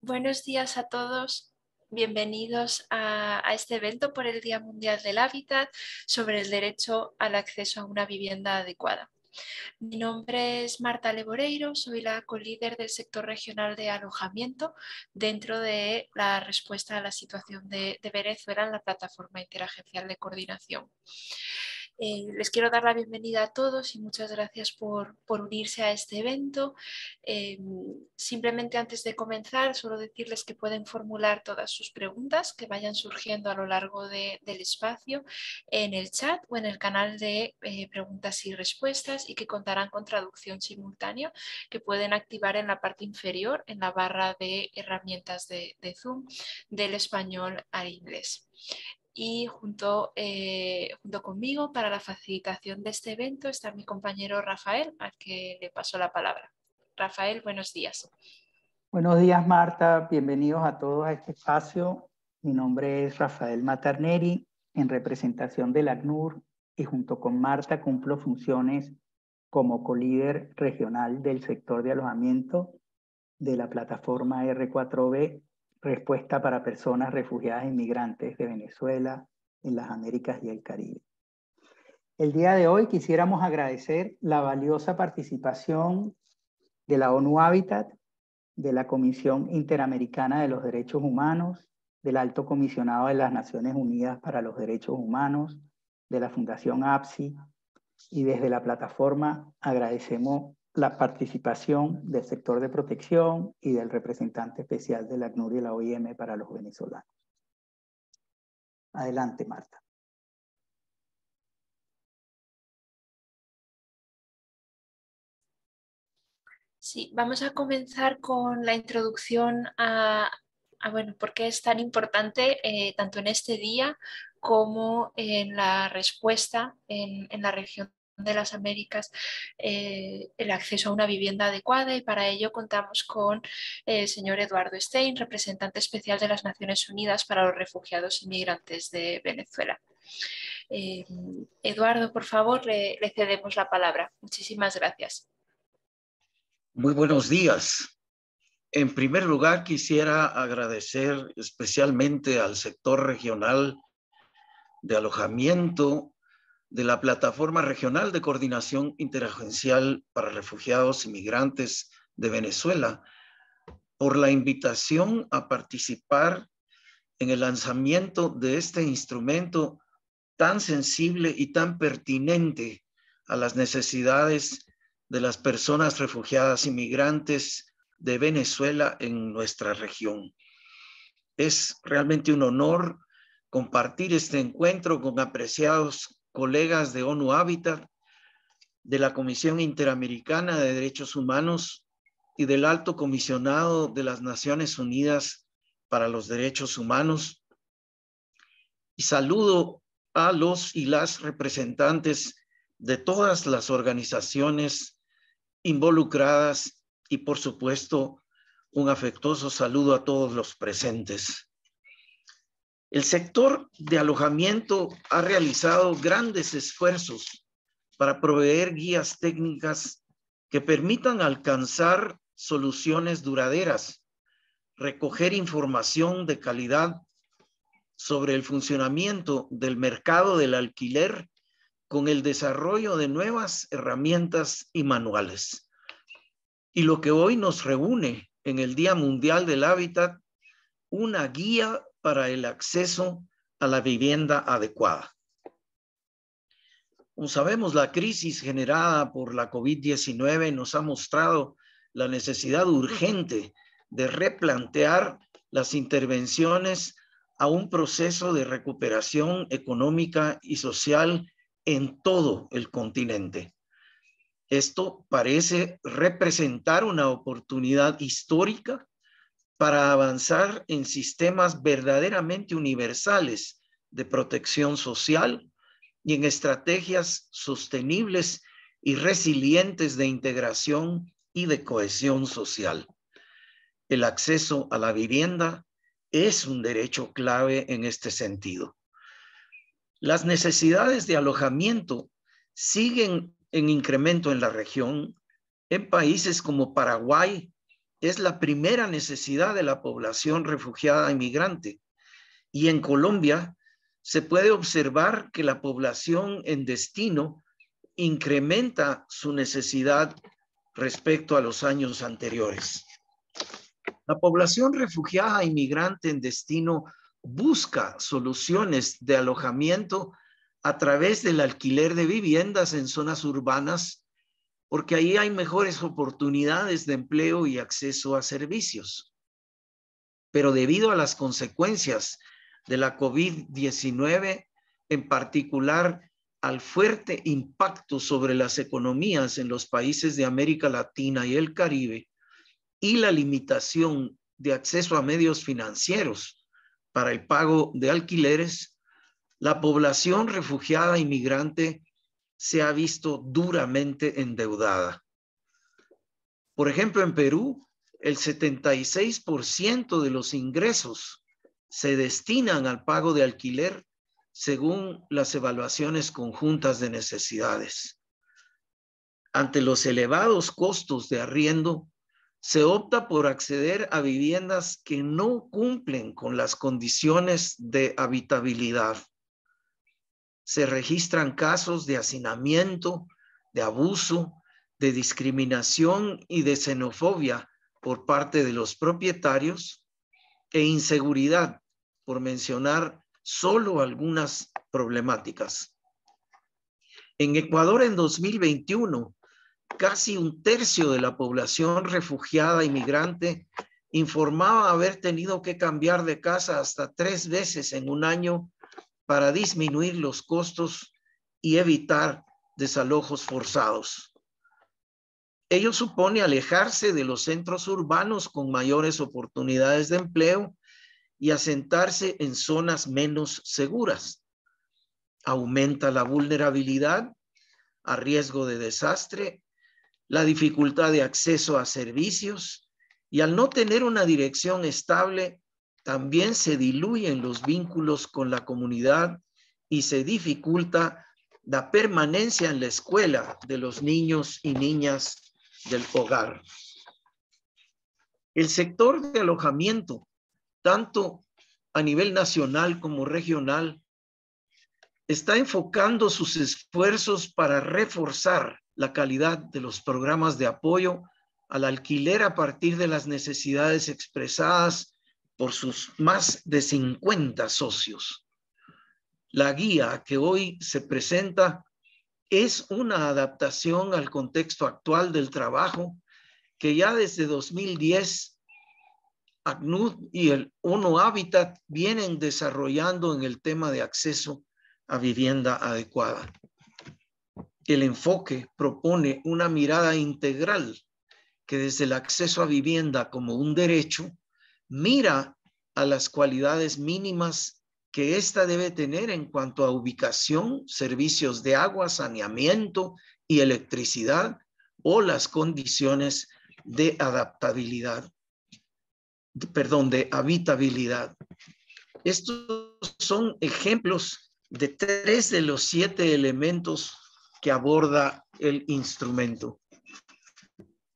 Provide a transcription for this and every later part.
Buenos días a todos. Bienvenidos a este evento por el Día Mundial del Hábitat sobre el derecho al acceso a una vivienda adecuada. Mi nombre es Marta Leboreiro, soy la colíder del sector regional de alojamiento dentro de la respuesta a la situación de Venezuela en la plataforma interagencial de coordinación. Les quiero dar la bienvenida a todos y muchas gracias por unirse a este evento. Simplemente antes de comenzar, solo decirles que pueden formular todas sus preguntas que vayan surgiendo a lo largo del espacio en el chat o en el canal de preguntas y respuestas, y que contarán con traducción simultánea que pueden activar en la parte inferior en la barra de herramientas de Zoom del español al inglés. Y junto conmigo para la facilitación de este evento está mi compañero Rafael, al que le paso la palabra. Rafael, buenos días. Buenos días, Marta. Bienvenidos a todos a este espacio. Mi nombre es Rafael Materneri, en representación del ACNUR, y junto con Marta cumplo funciones como colíder regional del sector de alojamiento de la plataforma R4B, Respuesta para Personas Refugiadas e Inmigrantes de Venezuela, en las Américas y el Caribe. El día de hoy quisiéramos agradecer la valiosa participación de la ONU Habitat, de la Comisión Interamericana de los Derechos Humanos, del Alto Comisionado de las Naciones Unidas para los Derechos Humanos, de la Fundación APSI, y desde la plataforma agradecemos la participación del sector de protección y del representante especial de la ACNUR y la OIM para los venezolanos. Adelante, Marta. Sí, vamos a comenzar con la introducción a bueno, por qué es tan importante tanto en este día como en la respuesta en la región de las Américas el acceso a una vivienda adecuada, y para ello contamos con el señor Eduardo Stein, representante especial de las Naciones Unidas para los Refugiados y Migrantes de Venezuela. Eduardo, por favor, le cedemos la palabra. Muchísimas gracias. Muy buenos días. En primer lugar, quisiera agradecer especialmente al sector regional de alojamiento de la Plataforma Regional de Coordinación Interagencial para Refugiados y Migrantes de Venezuela por la invitación a participar en el lanzamiento de este instrumento tan sensible y tan pertinente a las necesidades de las personas refugiadas y migrantes de Venezuela en nuestra región. Es realmente un honor compartir este encuentro con apreciados colegas de ONU Habitat, de la Comisión Interamericana de Derechos Humanos y del Alto Comisionado de las Naciones Unidas para los Derechos Humanos. Y saludo a los y las representantes de todas las organizaciones involucradas y, por supuesto, un afectuoso saludo a todos los presentes. El sector de alojamiento ha realizado grandes esfuerzos para proveer guías técnicas que permitan alcanzar soluciones duraderas, recoger información de calidad sobre el funcionamiento del mercado del alquiler con el desarrollo de nuevas herramientas y manuales. Y lo que hoy nos reúne en el Día Mundial del Hábitat, una guía para el acceso a la vivienda adecuada. Como sabemos, la crisis generada por la COVID-19 nos ha mostrado la necesidad urgente de replantear las intervenciones a un proceso de recuperación económica y social en todo el continente. Esto parece representar una oportunidad histórica para avanzar en sistemas verdaderamente universales de protección social y en estrategias sostenibles y resilientes de integración y de cohesión social. El acceso a la vivienda es un derecho clave en este sentido. Las necesidades de alojamiento siguen en incremento en la región. En países como Paraguay, es la primera necesidad de la población refugiada inmigrante. Y en Colombia se puede observar que la población en destino incrementa su necesidad respecto a los años anteriores. La población refugiada inmigrante en destino busca soluciones de alojamiento a través del alquiler de viviendas en zonas urbanas, porque ahí hay mejores oportunidades de empleo y acceso a servicios. Pero debido a las consecuencias de la COVID-19, en particular al fuerte impacto sobre las economías en los países de América Latina y el Caribe, y la limitación de acceso a medios financieros para el pago de alquileres, la población refugiada inmigrante se ha visto duramente endeudada. Por ejemplo, en Perú, el 76% de los ingresos se destinan al pago de alquiler según las evaluaciones conjuntas de necesidades. Ante los elevados costos de arriendo, se opta por acceder a viviendas que no cumplen con las condiciones de habitabilidad. Se registran casos de hacinamiento, de abuso, de discriminación y de xenofobia por parte de los propietarios e inseguridad, por mencionar solo algunas problemáticas. En Ecuador, en 2021, casi un tercio de la población refugiada inmigrante informaba haber tenido que cambiar de casa hasta 3 veces en un año para disminuir los costos y evitar desalojos forzados. Ello supone alejarse de los centros urbanos con mayores oportunidades de empleo y asentarse en zonas menos seguras. Aumenta la vulnerabilidad a riesgo de desastre, la dificultad de acceso a servicios, y al no tener una dirección estable, también se diluyen los vínculos con la comunidad y se dificulta la permanencia en la escuela de los niños y niñas del hogar. El sector de alojamiento, tanto a nivel nacional como regional, está enfocando sus esfuerzos para reforzar la calidad de los programas de apoyo al alquiler a partir de las necesidades expresadas por sus más de 50 socios. La guía que hoy se presenta es una adaptación al contexto actual del trabajo que ya desde 2010 ACNUR y el ONU Habitat vienen desarrollando en el tema de acceso a vivienda adecuada. El enfoque propone una mirada integral que desde el acceso a vivienda como un derecho mira a las cualidades mínimas que ésta debe tener en cuanto a ubicación, servicios de agua, saneamiento y electricidad o las condiciones de adaptabilidad, de habitabilidad. Estos son ejemplos de 3 de los 7 elementos que aborda el instrumento.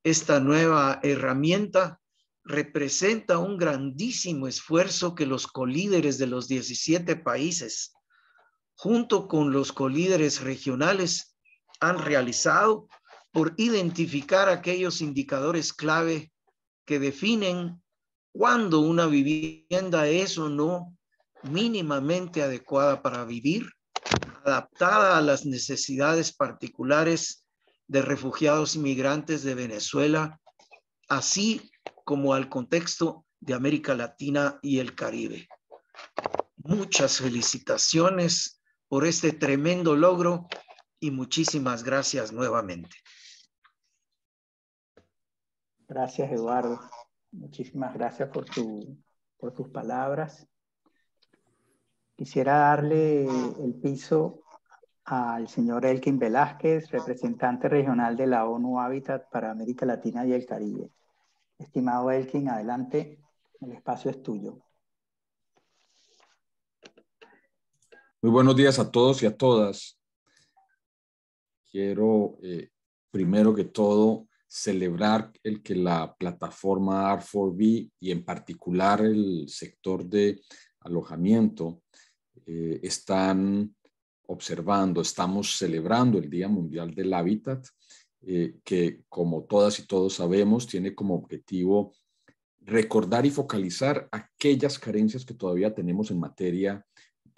Esta nueva herramienta representa un grandísimo esfuerzo que los colíderes de los 17 países, junto con los colíderes regionales, han realizado por identificar aquellos indicadores clave que definen cuándo una vivienda es o no mínimamente adecuada para vivir, adaptada a las necesidades particulares de refugiados inmigrantes de Venezuela, así como al contexto de América Latina y el Caribe. Muchas felicitaciones por este tremendo logro y muchísimas gracias nuevamente. Gracias, Eduardo. Muchísimas gracias por tus palabras. Quisiera darle el piso al señor Elkin Velázquez, representante regional de la ONU Habitat para América Latina y el Caribe. Estimado Elkin, adelante, el espacio es tuyo. Muy buenos días a todos y a todas. Quiero, primero que todo, celebrar el que la plataforma R4B y en particular el sector de alojamiento están observando, estamos celebrando el Día Mundial del Hábitat, que como todas y todos sabemos tiene como objetivo recordar y focalizar aquellas carencias que todavía tenemos en materia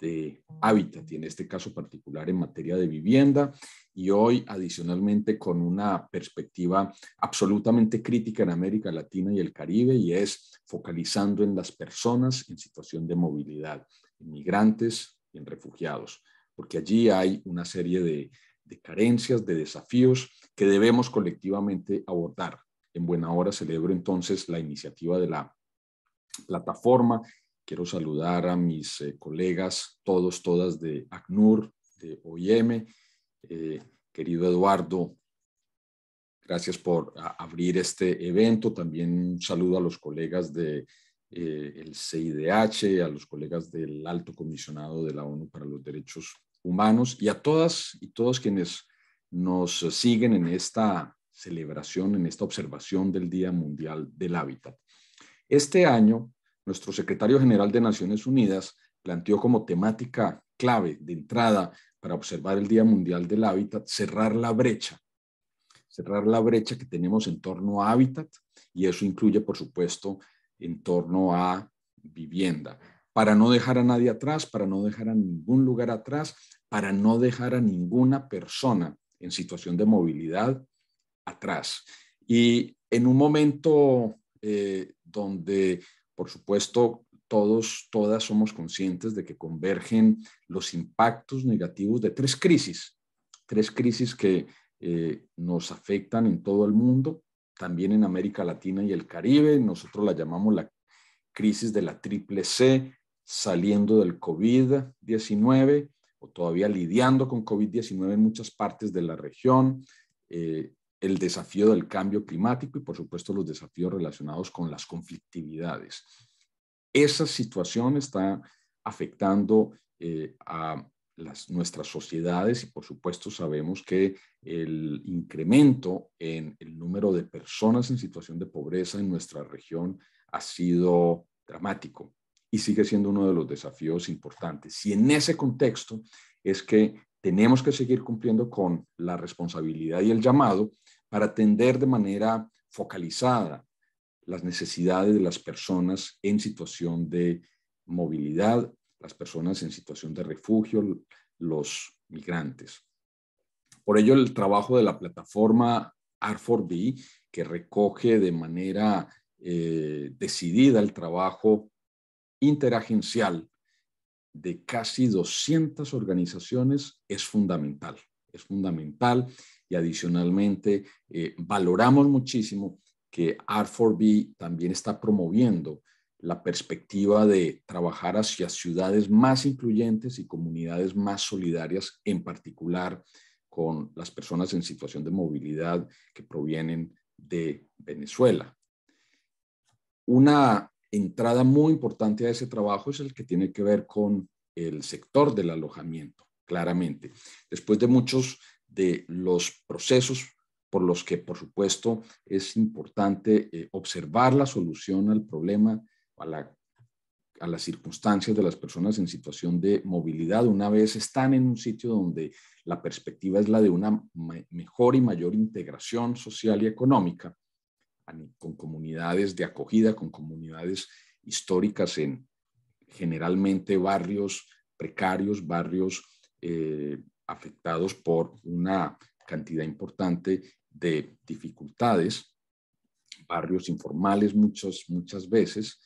de hábitat y en este caso particular en materia de vivienda, y hoy adicionalmente con una perspectiva absolutamente crítica en América Latina y el Caribe, y es focalizando en las personas en situación de movilidad, inmigrantes y en refugiados, porque allí hay una serie de carencias, de desafíos que debemos colectivamente abordar. En buena hora celebro entonces la iniciativa de la plataforma. Quiero saludar a mis colegas, todas de ACNUR, de OIM. Querido Eduardo, gracias por abrir este evento. También un saludo a los colegas de el CIDH, a los colegas del Alto Comisionado de la ONU para los Derechos Humanos y a todas y todos quienes nos siguen en esta celebración, en esta observación del Día Mundial del Hábitat. Este año, nuestro secretario general de Naciones Unidas planteó como temática clave de entrada para observar el Día Mundial del Hábitat cerrar la brecha que tenemos en torno a hábitat, y eso incluye, por supuesto, en torno a vivienda, para no dejar a nadie atrás, para no dejar a ningún lugar atrás, para no dejar a ninguna persona en situación de movilidad atrás. Y en un momento donde, por supuesto, todas somos conscientes de que convergen los impactos negativos de tres crisis que nos afectan en todo el mundo, también en América Latina y el Caribe. Nosotros la llamamos la crisis de la triple C, saliendo del COVID-19 o todavía lidiando con COVID-19 en muchas partes de la región, el desafío del cambio climático y, por supuesto, los desafíos relacionados con las conflictividades. Esa situación está afectando a nuestras sociedades y, por supuesto, sabemos que el incremento en el número de personas en situación de pobreza en nuestra región ha sido dramático y sigue siendo uno de los desafíos importantes. Y en ese contexto es que tenemos que seguir cumpliendo con la responsabilidad y el llamado para atender de manera focalizada las necesidades de las personas en situación de movilidad, las personas en situación de refugio, los migrantes. Por ello, el trabajo de la plataforma R4B, que recoge de manera decidida el trabajo interagencial de casi 200 organizaciones, es fundamental. Es fundamental y adicionalmente valoramos muchísimo que R4B también está promoviendo la perspectiva de trabajar hacia ciudades más incluyentes y comunidades más solidarias, en particular con las personas en situación de movilidad que provienen de Venezuela. Una entrada muy importante a ese trabajo es el que tiene que ver con el sector del alojamiento, claramente. Después de muchos de los procesos por los que, por supuesto, es importante observar la solución al problema, a las circunstancias de las personas en situación de movilidad, una vez están en un sitio donde la perspectiva es la de una mejor y mayor integración social y económica, con comunidades de acogida, con comunidades históricas en generalmente barrios precarios, barrios afectados por una cantidad importante de dificultades, barrios informales muchas veces.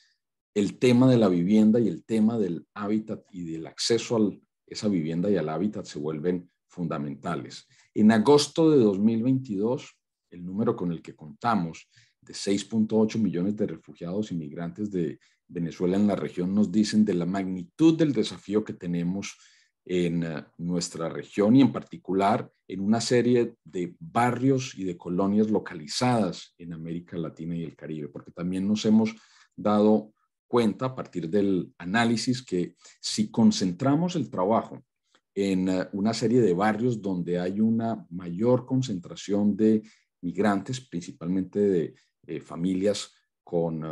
El tema de la vivienda y el tema del hábitat y del acceso a esa vivienda y al hábitat se vuelven fundamentales. En agosto de 2022, el número con el que contamos de 6.8 millones de refugiados y migrantes de Venezuela en la región nos dicen de la magnitud del desafío que tenemos en nuestra región y en particular en una serie de barrios y de colonias localizadas en América Latina y el Caribe, porque también nos hemos dado cuenta a partir del análisis que si concentramos el trabajo en una serie de barrios donde hay una mayor concentración de migrantes, principalmente de familias con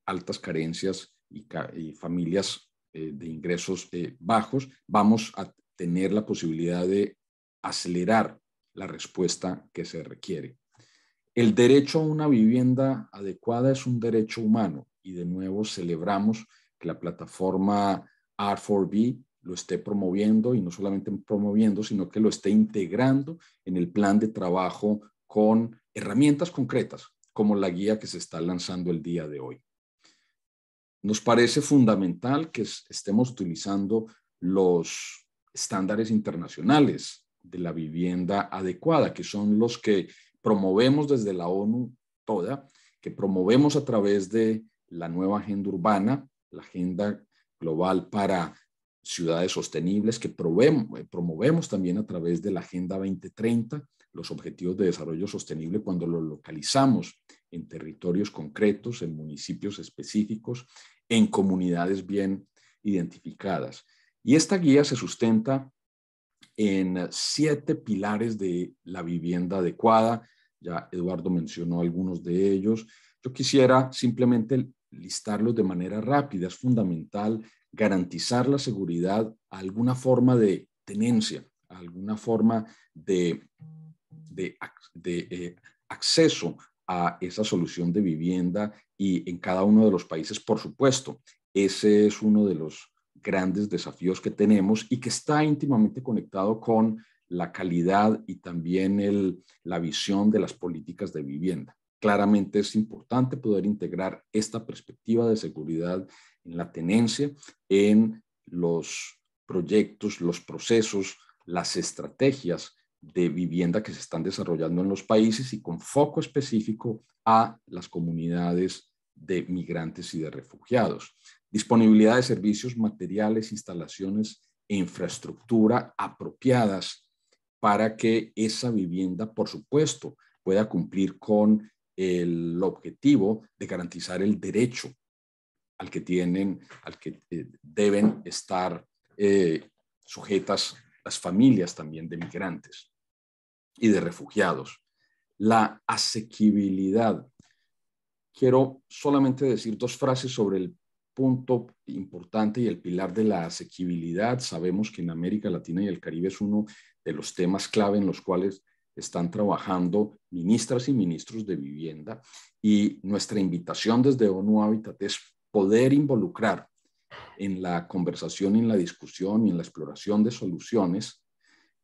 altas carencias y familias de ingresos bajos, vamos a tener la posibilidad de acelerar la respuesta que se requiere. El derecho a una vivienda adecuada es un derecho humano y de nuevo celebramos que la plataforma R4B lo esté promoviendo y no solamente promoviendo, sino que lo esté integrando en el plan de trabajo con herramientas concretas como la guía que se está lanzando el día de hoy. Nos parece fundamental que estemos utilizando los estándares internacionales de la vivienda adecuada, que son los que promovemos desde la ONU toda, que promovemos a través de la nueva agenda urbana, la agenda global para ciudades sostenibles, que promovemos también a través de la Agenda 2030, los objetivos de desarrollo sostenible cuando los localizamos en territorios concretos, en municipios específicos, en comunidades bien identificadas. Y esta guía se sustenta en 7 pilares de la vivienda adecuada. Ya Eduardo mencionó algunos de ellos. Yo quisiera simplemente listarlos de manera rápida. Es fundamental garantizar la seguridad a alguna forma de tenencia, a alguna forma de acceso a esa solución de vivienda y en cada uno de los países, por supuesto. Ese es uno de los grandes desafíos que tenemos y que está íntimamente conectado con la calidad y también la visión de las políticas de vivienda. Claramente es importante poder integrar esta perspectiva de seguridad en la tenencia, en los proyectos, los procesos, las estrategias de vivienda que se están desarrollando en los países y con foco específico a las comunidades de migrantes y de refugiados. Disponibilidad de servicios, materiales, instalaciones e infraestructura apropiadas para que esa vivienda, por supuesto, pueda cumplir con el objetivo de garantizar el derecho al que deben estar sujetas las familias también de migrantes y de refugiados. La asequibilidad. Quiero solamente decir 2 frases sobre el punto importante y el pilar de la asequibilidad. Sabemos que en América Latina y el Caribe es uno de los temas clave en los cuales están trabajando ministras y ministros de vivienda, y nuestra invitación desde ONU Habitat es poder involucrar en la conversación, en la discusión y en la exploración de soluciones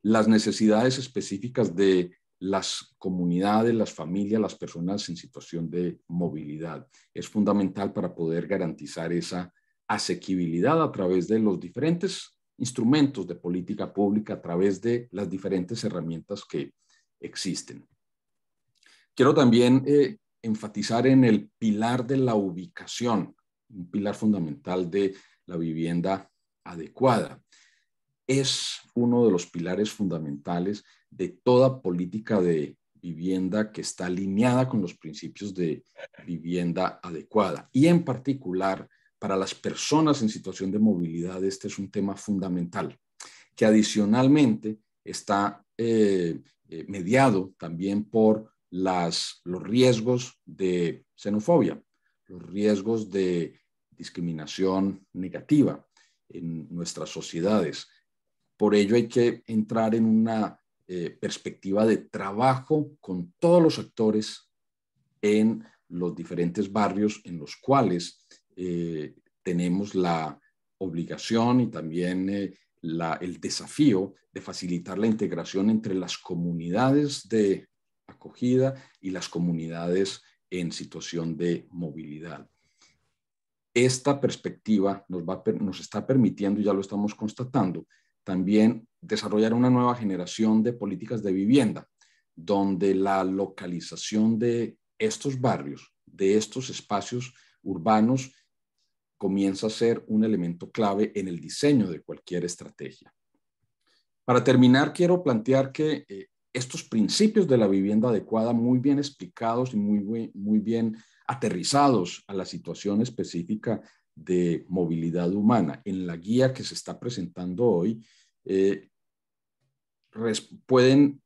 las necesidades específicas de las comunidades, las familias, las personas en situación de movilidad. Es fundamental para poder garantizar esa asequibilidad a través de los diferentes instrumentos de política pública, a través de las diferentes herramientas que existen. Quiero también enfatizar en el pilar de la ubicación, un pilar fundamental de la vivienda adecuada. Es uno de los pilares fundamentales de toda política de vivienda que está alineada con los principios de vivienda adecuada. Y en particular, para las personas en situación de movilidad, este es un tema fundamental, que adicionalmente está mediado también por los riesgos de xenofobia, los riesgos de discriminación negativa en nuestras sociedades. Por ello hay que entrar en una perspectiva de trabajo con todos los actores en los diferentes barrios en los cuales tenemos la obligación y también el desafío de facilitar la integración entre las comunidades de acogida y las comunidades en situación de movilidad. Esta perspectiva nos está permitiendo, y ya lo estamos constatando, también desarrollar una nueva generación de políticas de vivienda, donde la localización de estos barrios, de estos espacios urbanos, comienza a ser un elemento clave en el diseño de cualquier estrategia. Para terminar, quiero plantear que estos principios de la vivienda adecuada, muy bien explicados y muy bien aterrizados a la situación específica de movilidad humana en la guía que se está presentando hoy, pueden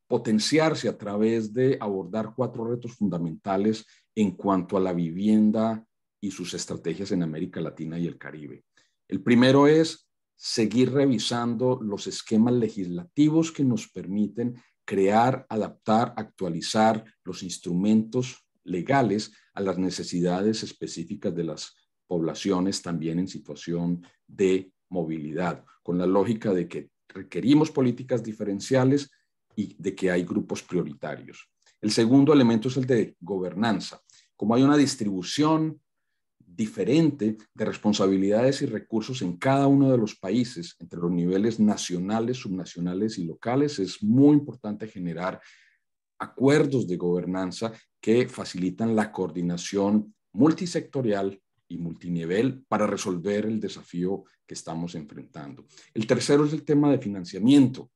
potenciarse a través de abordar 4 retos fundamentales en cuanto a la vivienda y sus estrategias en América Latina y el Caribe. El primero es seguir revisando los esquemas legislativos que nos permiten crear, adaptar, actualizar los instrumentos legales a las necesidades específicas de las poblaciones también en situación de movilidad, con la lógica de que requerimos políticas diferenciales y de que hay grupos prioritarios. El segundo elemento es el de gobernanza. Como hay una distribución diferente de responsabilidades y recursos en cada uno de los países, entre los niveles nacionales, subnacionales y locales, es muy importante generar acuerdos de gobernanza que facilitan la coordinación multisectorial y multinivel para resolver el desafío que estamos enfrentando. El tercero es el tema de financiamiento.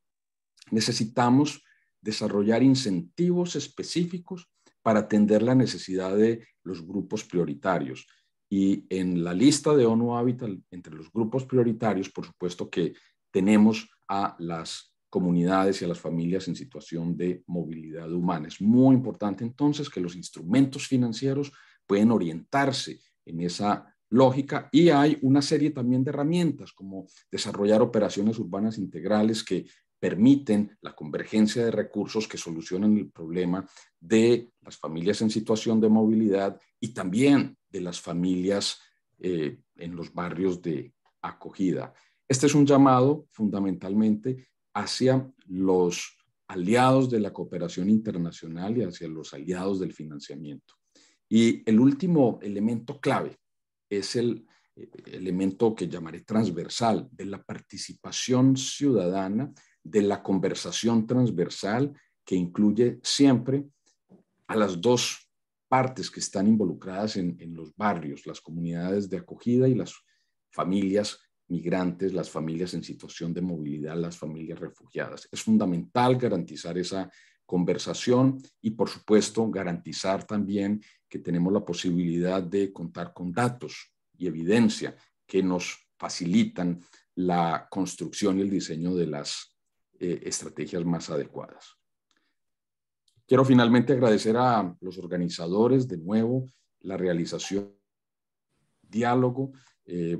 Necesitamos desarrollar incentivos específicos para atender la necesidad de los grupos prioritarios. Y en la lista de ONU Habitat, entre los grupos prioritarios, por supuesto que tenemos a las comunidades y a las familias en situación de movilidad humana. Es muy importante entonces que los instrumentos financieros pueden orientarse en esa lógica y hay una serie también de herramientas como desarrollar operaciones urbanas integrales que permiten la convergencia de recursos que solucionan el problema de las familias en situación de movilidad y también de las familias en los barrios de acogida. Este es un llamado fundamentalmente hacia los aliados de la cooperación internacional y hacia los aliados del financiamiento. Y el último elemento clave es el elemento que llamaré transversal, de la participación ciudadana, de la conversación transversal que incluye siempre a las dos partes que están involucradas en los barrios, las comunidades de acogida y las familias migrantes, las familias en situación de movilidad, las familias refugiadas. Es fundamental garantizar esa conversación y, por supuesto, garantizar también que tenemos la posibilidad de contar con datos y evidencia que nos facilitan la construcción y el diseño de las estrategias más adecuadas. Quiero finalmente agradecer a los organizadores de nuevo la realización diálogo.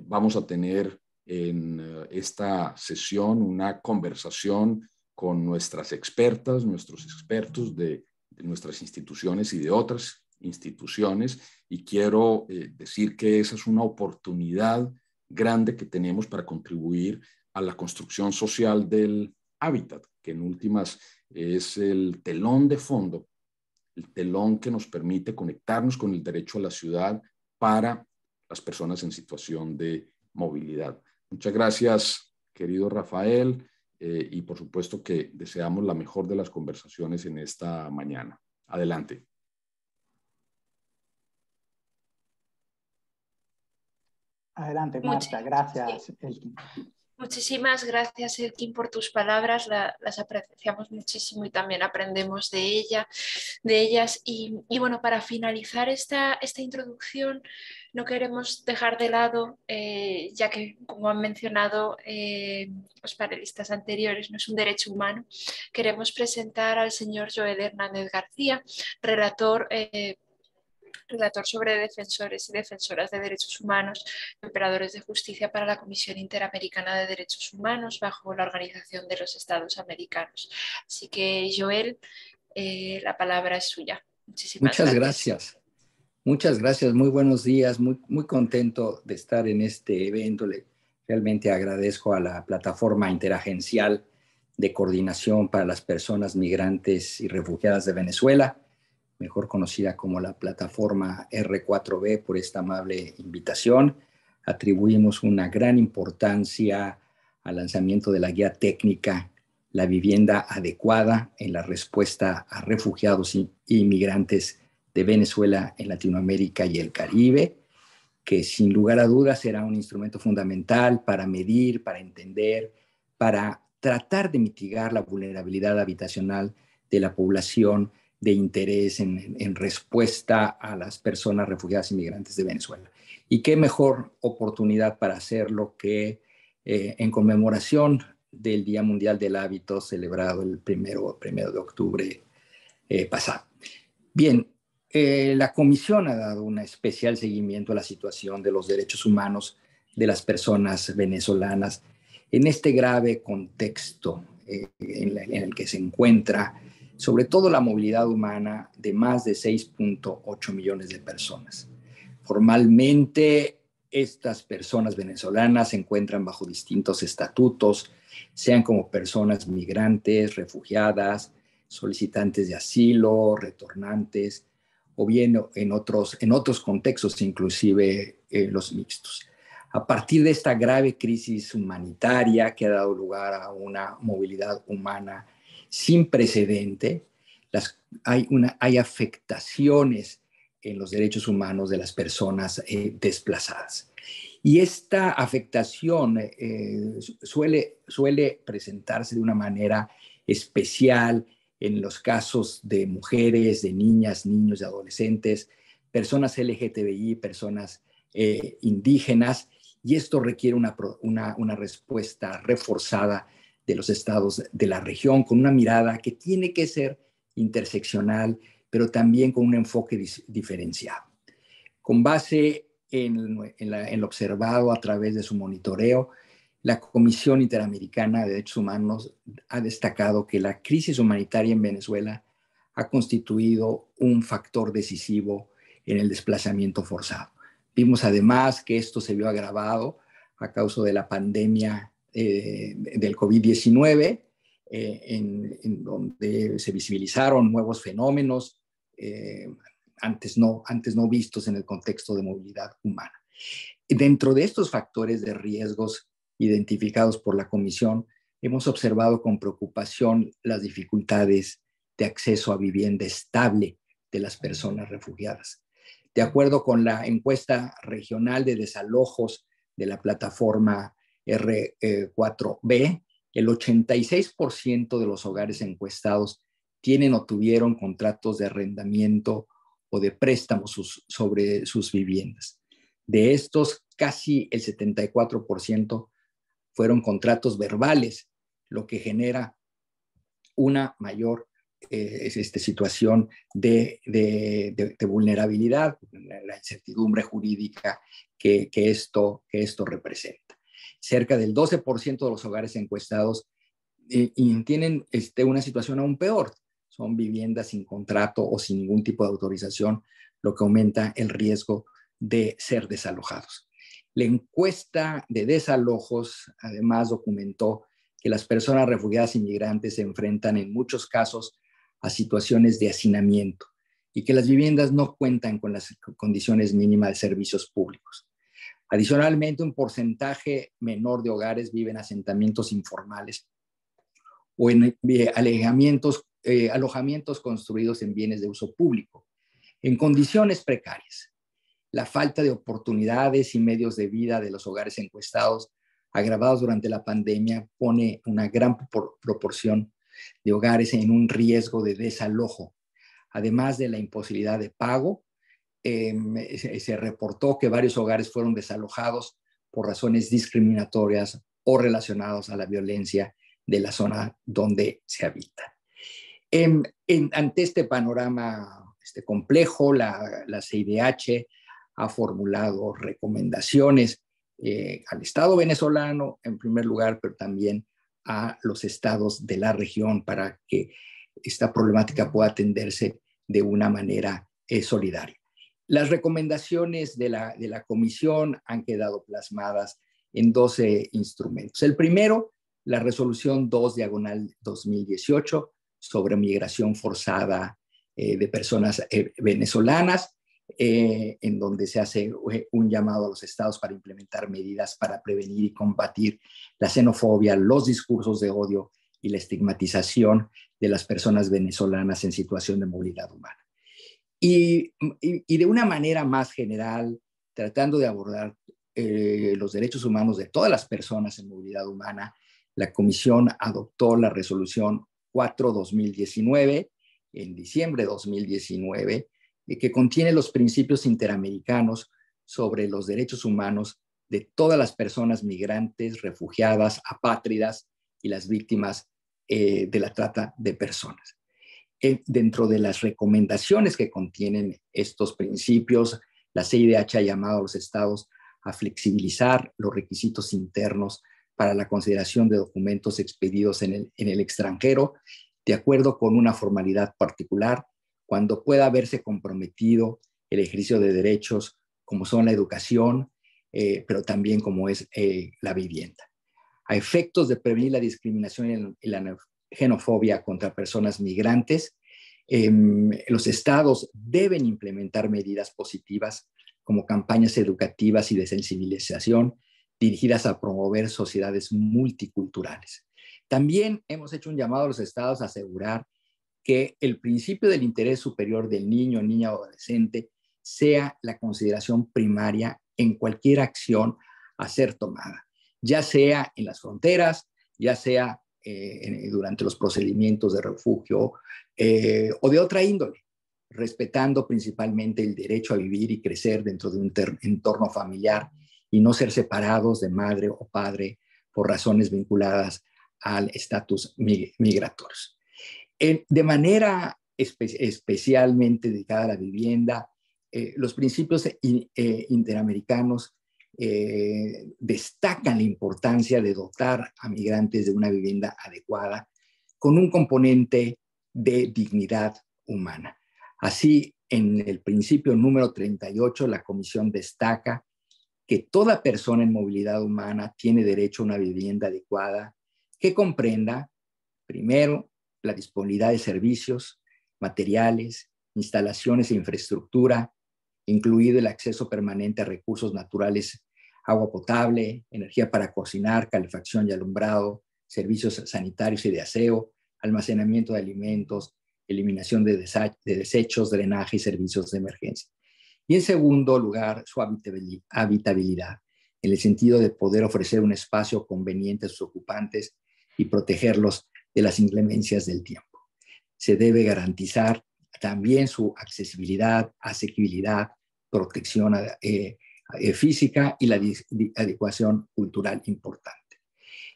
Vamos a tener en esta sesión una conversación con nuestras expertas, nuestros expertos de nuestras instituciones y de otras instituciones, y quiero decir que esa es una oportunidad grande que tenemos para contribuir a la construcción social del hábitat, que en últimas es el telón de fondo, el telón que nos permite conectarnos con el derecho a la ciudad para las personas en situación de movilidad. Muchas gracias, querido Rafael, y por supuesto que deseamos la mejor de las conversaciones en esta mañana. Adelante. Adelante, Marta. Gracias, Elkin. Muchísimas gracias, Elkin, por tus palabras. Las apreciamos muchísimo y también aprendemos de ellas. Y bueno, para finalizar esta introducción, no queremos dejar de lado, ya que, como han mencionado los panelistas anteriores, no es un derecho humano, queremos presentar al señor Joel Hernández García, relator sobre defensores y defensoras de derechos humanos y operadores de justicia para la Comisión Interamericana de Derechos Humanos bajo la Organización de los Estados Americanos. Así que, Joel, la palabra es suya. Muchas gracias. Muchas gracias. Muy buenos días. Muy contento de estar en este evento. Realmente agradezco a la Plataforma Interagencial de Coordinación para las Personas Migrantes y Refugiadas de Venezuela, mejor conocida como la plataforma R4B, por esta amable invitación. Atribuimos una gran importancia al lanzamiento de la guía técnica La vivienda adecuada en la respuesta a refugiados y inmigrantes de Venezuela en Latinoamérica y el Caribe, que sin lugar a dudas será un instrumento fundamental para medir, para entender, para tratar de mitigar la vulnerabilidad habitacional de la población de interés en respuesta a las personas refugiadas y migrantes de Venezuela. Y qué mejor oportunidad para hacerlo que en conmemoración del Día Mundial del Hábito celebrado el primero de octubre pasado. Bien, la Comisión ha dado un especial seguimiento a la situación de los derechos humanos de las personas venezolanas en este grave contexto en el que se encuentra, sobre todo la movilidad humana de más de 6.8 millones de personas. Formalmente, estas personas venezolanas se encuentran bajo distintos estatutos, sean como personas migrantes, refugiadas, solicitantes de asilo, retornantes, o bien en otros contextos, inclusive los mixtos. A partir de esta grave crisis humanitaria que ha dado lugar a una movilidad humana sin precedente, hay afectaciones en los derechos humanos de las personas desplazadas. Y esta afectación suele presentarse de una manera especial en los casos de mujeres, de niñas, niños y adolescentes, personas LGTBI, personas indígenas, y esto requiere una respuesta reforzada de los estados de la región, con una mirada que tiene que ser interseccional, pero también con un enfoque diferenciado. Con base en lo observado a través de su monitoreo, la Comisión Interamericana de Derechos Humanos ha destacado que la crisis humanitaria en Venezuela ha constituido un factor decisivo en el desplazamiento forzado. Vimos además que esto se vio agravado a causa de la pandemia del COVID-19, en donde se visibilizaron nuevos fenómenos antes no vistos en el contexto de movilidad humana. Dentro de estos factores de riesgos identificados por la Comisión, hemos observado con preocupación las dificultades de acceso a vivienda estable de las personas refugiadas. De acuerdo con la encuesta regional de desalojos de la plataforma R4B, el 86% de los hogares encuestados tienen o tuvieron contratos de arrendamiento o de préstamos sobre sus viviendas. De estos, casi el 74% fueron contratos verbales, lo que genera una mayor situación de vulnerabilidad, la incertidumbre jurídica que esto representa. Cerca del 12% de los hogares encuestados tienen una situación aún peor. Son viviendas sin contrato o sin ningún tipo de autorización, lo que aumenta el riesgo de ser desalojados. La encuesta de desalojos además documentó que las personas refugiadas inmigrantes se enfrentan en muchos casos a situaciones de hacinamiento y que las viviendas no cuentan con las condiciones mínimas de servicios públicos. Adicionalmente, un porcentaje menor de hogares vive en asentamientos informales o en alojamientos construidos en bienes de uso público, en condiciones precarias. La falta de oportunidades y medios de vida de los hogares encuestados, agravados durante la pandemia, pone una gran proporción de hogares en un riesgo de desalojo. Además de la imposibilidad de pago, se reportó que varios hogares fueron desalojados por razones discriminatorias o relacionadas a la violencia de la zona donde se habita. Ante este panorama complejo, la CIDH ha formulado recomendaciones al Estado venezolano, en primer lugar, pero también a los estados de la región para que esta problemática pueda atenderse de una manera solidaria. Las recomendaciones de la Comisión han quedado plasmadas en 12 instrumentos. El primero, la Resolución 2/2018 sobre migración forzada de personas venezolanas, en donde se hace un llamado a los estados para implementar medidas para prevenir y combatir la xenofobia, los discursos de odio y la estigmatización de las personas venezolanas en situación de movilidad humana. Y de una manera más general, tratando de abordar los derechos humanos de todas las personas en movilidad humana, la Comisión adoptó la Resolución 4/2019 en diciembre de 2019, que contiene los principios interamericanos sobre los derechos humanos de todas las personas migrantes, refugiadas, apátridas y las víctimas de la trata de personas. Dentro de las recomendaciones que contienen estos principios, la CIDH ha llamado a los estados a flexibilizar los requisitos internos para la consideración de documentos expedidos en el extranjero, de acuerdo con una formalidad particular, cuando pueda haberse comprometido el ejercicio de derechos como son la educación, pero también como es la vivienda. A efectos de prevenir la discriminación y la xenofobia contra personas migrantes, los estados deben implementar medidas positivas como campañas educativas y de sensibilización dirigidas a promover sociedades multiculturales. También hemos hecho un llamado a los estados a asegurar que el principio del interés superior del niño, niña o adolescente sea la consideración primaria en cualquier acción a ser tomada, ya sea en las fronteras, ya sea durante los procedimientos de refugio o de otra índole, respetando principalmente el derecho a vivir y crecer dentro de un entorno familiar y no ser separados de madre o padre por razones vinculadas al estatus migratorio. De manera especialmente dedicada a la vivienda, los principios interamericanos destacan la importancia de dotar a migrantes de una vivienda adecuada con un componente de dignidad humana. Así, en el principio número 38, la Comisión destaca que toda persona en movilidad humana tiene derecho a una vivienda adecuada que comprenda, primero, la disponibilidad de servicios, materiales, instalaciones e infraestructura, incluido el acceso permanente a recursos naturales, agua potable, energía para cocinar, calefacción y alumbrado, servicios sanitarios y de aseo, almacenamiento de alimentos, eliminación de desechos, drenaje y servicios de emergencia. Y en segundo lugar, su habitabilidad, en el sentido de poder ofrecer un espacio conveniente a sus ocupantes y protegerlos de las inclemencias del tiempo. Se debe garantizar también su accesibilidad, asequibilidad, protección física y la adecuación cultural importante.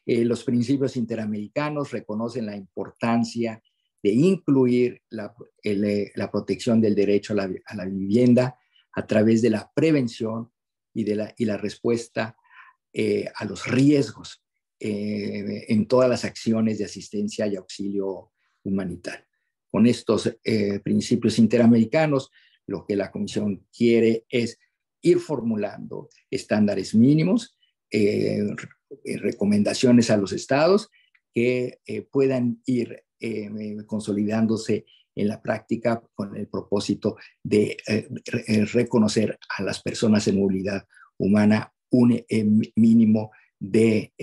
Los principios interamericanos reconocen la importancia de incluir la protección del derecho a la vivienda a través de la prevención y la respuesta a los riesgos en todas las acciones de asistencia y auxilio humanitario. Con estos principios interamericanos, lo que la Comisión quiere es ir formulando estándares mínimos, recomendaciones a los estados que puedan ir consolidándose en la práctica con el propósito de reconocer a las personas en movilidad humana un mínimo de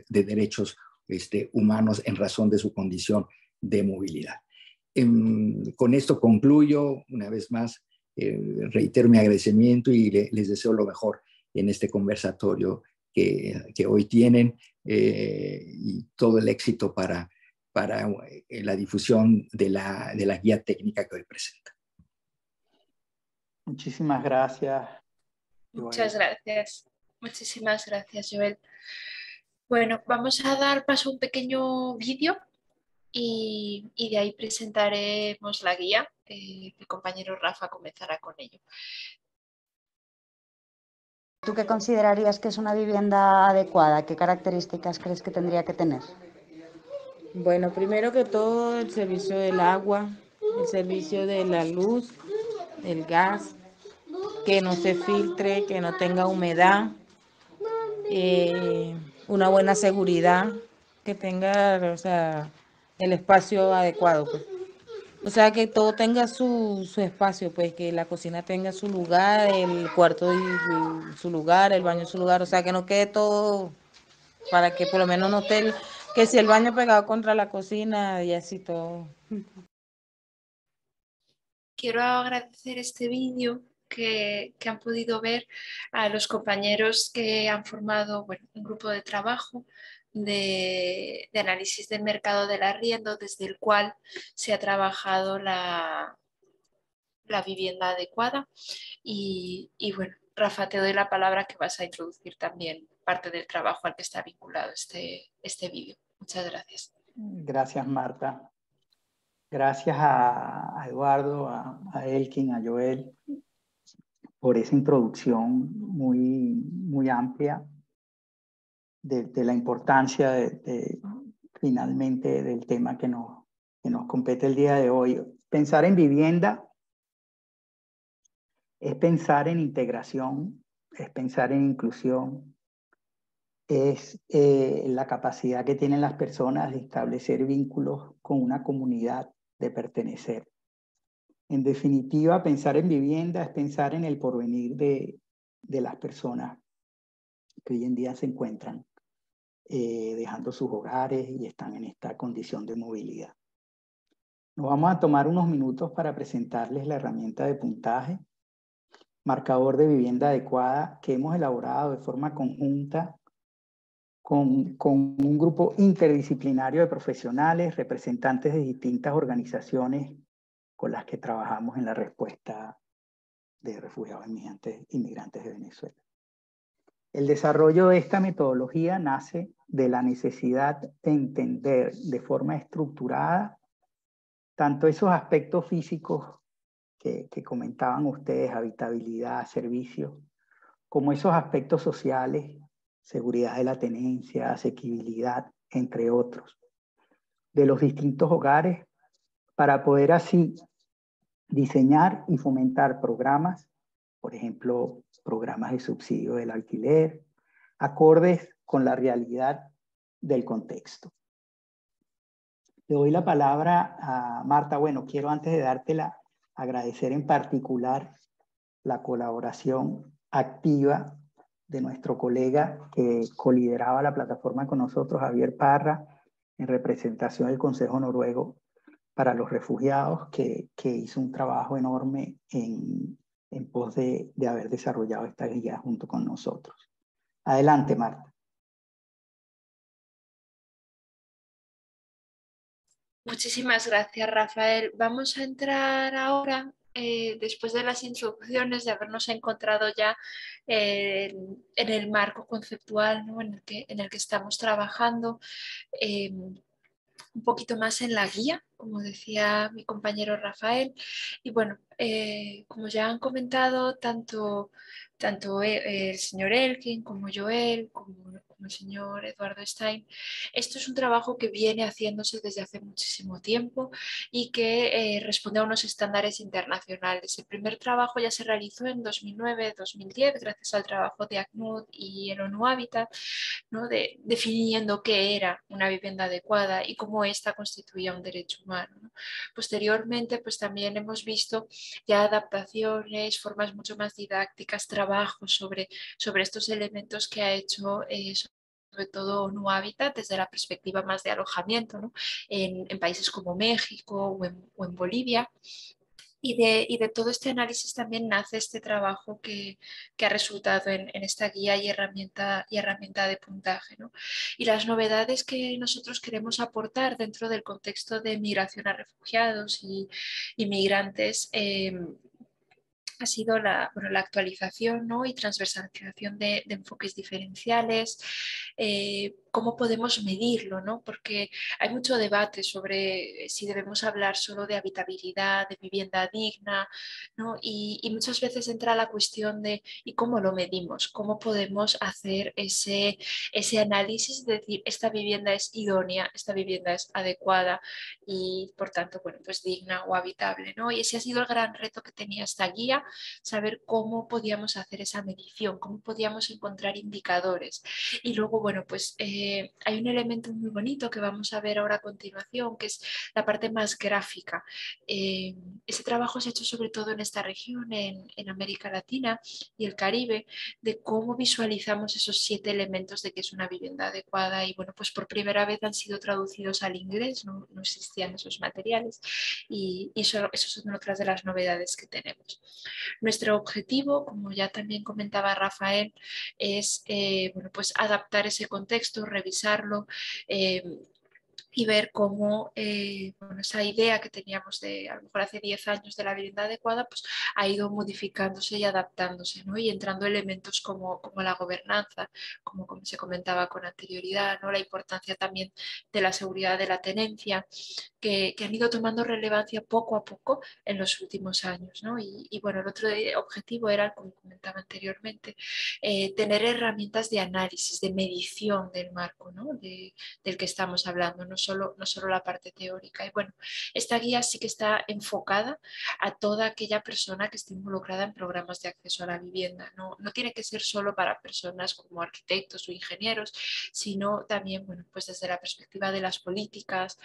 derechos humanos en razón de su condición de movilidad. Con esto concluyo. Una vez más, reitero mi agradecimiento y les deseo lo mejor en este conversatorio que hoy tienen y todo el éxito para la difusión de la guía técnica que hoy presenta. Muchísimas gracias, Joel. Muchas gracias. Muchísimas gracias, Joel. Bueno, vamos a dar paso a un pequeño vídeo y de ahí presentaremos la guía. Mi compañero Rafa comenzará con ello. ¿Tú qué considerarías que es una vivienda adecuada? ¿Qué características crees que tendría que tener? Bueno, primero que todo, el servicio del agua, el servicio de la luz, el gas, que no se filtre, que no tenga humedad, una buena seguridad, que tenga, o sea, el espacio adecuado, pues. O sea, que todo tenga su espacio, pues, que la cocina tenga su lugar, el cuarto su lugar, el baño su lugar, o sea, que no quede todo, para que por lo menos no esté, que si el baño pegado contra la cocina y así todo. Quiero agradecer este vídeo que han podido ver a los compañeros que han formado un grupo de trabajo de análisis del mercado del arriendo, desde el cual se ha trabajado la vivienda adecuada. Y bueno, Rafa, te doy la palabra, que vas a introducir también parte del trabajo al que está vinculado este vídeo. Muchas gracias. Gracias, Marta. Gracias a Eduardo, a Elkin, a Joel, por esa introducción muy amplia de la importancia finalmente del tema que nos compete el día de hoy. Pensar en vivienda es pensar en integración, es pensar en inclusión, es la capacidad que tienen las personas de establecer vínculos con una comunidad, de pertenecer. En definitiva, pensar en vivienda es pensar en el porvenir de las personas que hoy en día se encuentran dejando sus hogares y están en esta condición de movilidad. Nos vamos a tomar unos minutos para presentarles la herramienta de puntaje, marcador de vivienda adecuada, que hemos elaborado de forma conjunta con un grupo interdisciplinario de profesionales, representantes de distintas organizaciones con las que trabajamos en la respuesta de refugiados inmigrantes de Venezuela. El desarrollo de esta metodología nace de la necesidad de entender de forma estructurada tanto esos aspectos físicos que comentaban ustedes, habitabilidad, servicios, como esos aspectos sociales, seguridad de la tenencia, asequibilidad, entre otros, de los distintos hogares, para poder así diseñar y fomentar programas, por ejemplo, programas de subsidio del alquiler, acordes con la realidad del contexto. Le doy la palabra a Marta. Bueno, quiero antes de dártela agradecer en particular la colaboración activa de nuestro colega que colideraba la plataforma con nosotros, Javier Parra, en representación del Consejo Noruego para los Refugiados, que hizo un trabajo enorme en pos de haber desarrollado esta guía junto con nosotros. Adelante, Marta. Muchísimas gracias, Rafael. Vamos a entrar ahora, después de las introducciones, de habernos encontrado ya en el marco conceptual, ¿no?, en el que estamos trabajando, un poquito más en la guía, como decía mi compañero Rafael. Y bueno, como ya han comentado tanto el señor Elkin como Joel, como el señor Eduardo Stein, esto es un trabajo que viene haciéndose desde hace muchísimo tiempo y que responde a unos estándares internacionales. El primer trabajo ya se realizó en 2009-2010 gracias al trabajo de ACNUR y el ONU Habitat, ¿no?, definiendo qué era una vivienda adecuada y cómo ésta constituía un derecho humano, ¿no? Posteriormente, pues también hemos visto ya adaptaciones, formas mucho más didácticas, trabajos sobre estos elementos que ha hecho sobre todo ONU Habitat desde la perspectiva más de alojamiento, ¿no?, en países como México o en Bolivia. Y de todo este análisis también nace este trabajo que ha resultado en esta guía y herramienta de puntaje, ¿no? Y las novedades que nosotros queremos aportar dentro del contexto de migración a refugiados y migrantes ha sido la actualización, ¿no?, y transversalización de enfoques diferenciales, cómo podemos medirlo, ¿no?, porque hay mucho debate sobre si debemos hablar solo de habitabilidad, de vivienda digna, ¿no?, y muchas veces entra la cuestión de ¿y cómo lo medimos? ¿Cómo podemos hacer ese análisis de decir esta vivienda es idónea, esta vivienda es adecuada y por tanto, bueno, pues digna o habitable, ¿no? Y ese ha sido el gran reto que tenía esta guía, saber cómo podíamos hacer esa medición, cómo podíamos encontrar indicadores. Y luego, bueno, pues hay un elemento muy bonito que vamos a ver ahora a continuación, que es la parte más gráfica. Ese trabajo se ha hecho sobre todo en esta región, en América Latina y el Caribe, de cómo visualizamos esos 7 elementos de que es una vivienda adecuada. Y bueno, pues por primera vez han sido traducidos al inglés, no existían esos materiales y eso son otras de las novedades que tenemos. Nuestro objetivo, como ya también comentaba Rafael, es bueno, pues adaptar ese contexto, revisarlo, y ver cómo bueno, esa idea que teníamos de a lo mejor hace 10 años de la vivienda adecuada pues ha ido modificándose y adaptándose, ¿no? Y entrando elementos como la gobernanza, como se comentaba con anterioridad, ¿no? La importancia también de la seguridad de la tenencia, que han ido tomando relevancia poco a poco en los últimos años, ¿no? Y bueno, el otro objetivo era, como comentaba anteriormente, tener herramientas de análisis, de medición del marco, ¿no? Del que estamos hablando, no solo la parte teórica. Y bueno, esta guía sí que está enfocada a toda aquella persona que esté involucrada en programas de acceso a la vivienda. No tiene que ser solo para personas como arquitectos o ingenieros, sino también, bueno, pues desde la perspectiva de las políticas,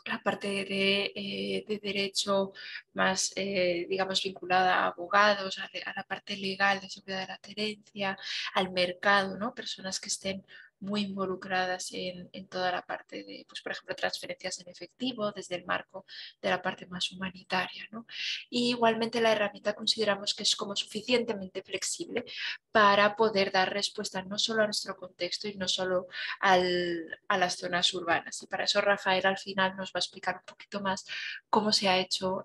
la parte de derecho más, digamos, vinculada a abogados, a la parte legal de seguridad de la tenencia, al mercado, ¿no? Personas que estén muy involucradas en toda la parte de, pues, por ejemplo, transferencias en efectivo, desde el marco de la parte más humanitaria, ¿no? Y igualmente la herramienta consideramos que es como suficientemente flexible para poder dar respuesta no solo a nuestro contexto y no solo a las zonas urbanas. Y para eso Rafael al final nos va a explicar un poquito más cómo se ha hecho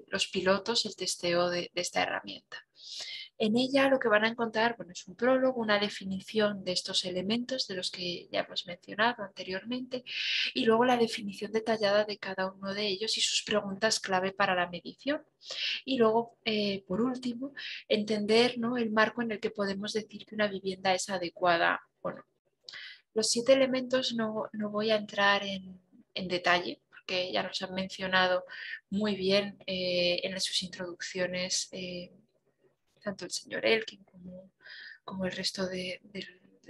los pilotos, el testeo de esta herramienta. En ella lo que van a encontrar, bueno, es un prólogo, una definición de estos elementos de los que ya hemos mencionado anteriormente y luego la definición detallada de cada uno de ellos y sus preguntas clave para la medición. Y luego, por último, entender, ¿no?, el marco en el que podemos decir que una vivienda es adecuada o no. Los 7 elementos no voy a entrar en detalle, porque ya nos han mencionado muy bien en sus introducciones tanto el señor Elkin como el resto de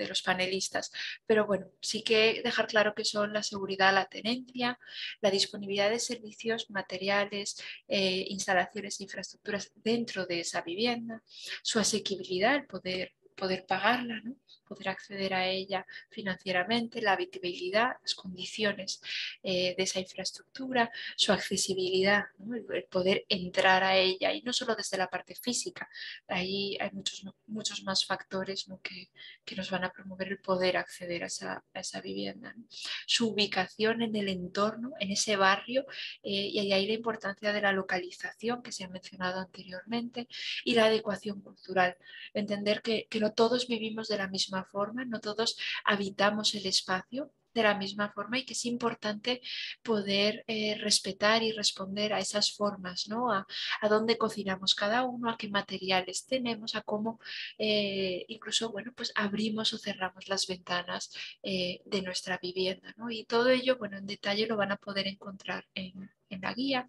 los panelistas. Pero bueno, sí que dejar claro que son la seguridad, la tenencia, la disponibilidad de servicios, materiales, instalaciones e infraestructuras dentro de esa vivienda, su asequibilidad, el poder pagarla, ¿no?, poder acceder a ella financieramente, la habitabilidad, las condiciones de esa infraestructura, su accesibilidad, ¿no?, el poder entrar a ella y no solo desde la parte física. Ahí hay muchos más factores, ¿no?, que nos van a promover el poder acceder a esa vivienda, ¿no? Su ubicación en el entorno, en ese barrio, y ahí la importancia de la localización que se ha mencionado anteriormente y la adecuación cultural. Entender que no todos vivimos de la misma forma, no todos habitamos el espacio de la misma forma y que es importante poder respetar y responder a esas formas, ¿no?, a dónde cocinamos cada uno, a qué materiales tenemos, a cómo incluso, bueno, pues abrimos o cerramos las ventanas de nuestra vivienda, ¿no? Y todo ello, bueno, en detalle lo van a poder encontrar en la guía.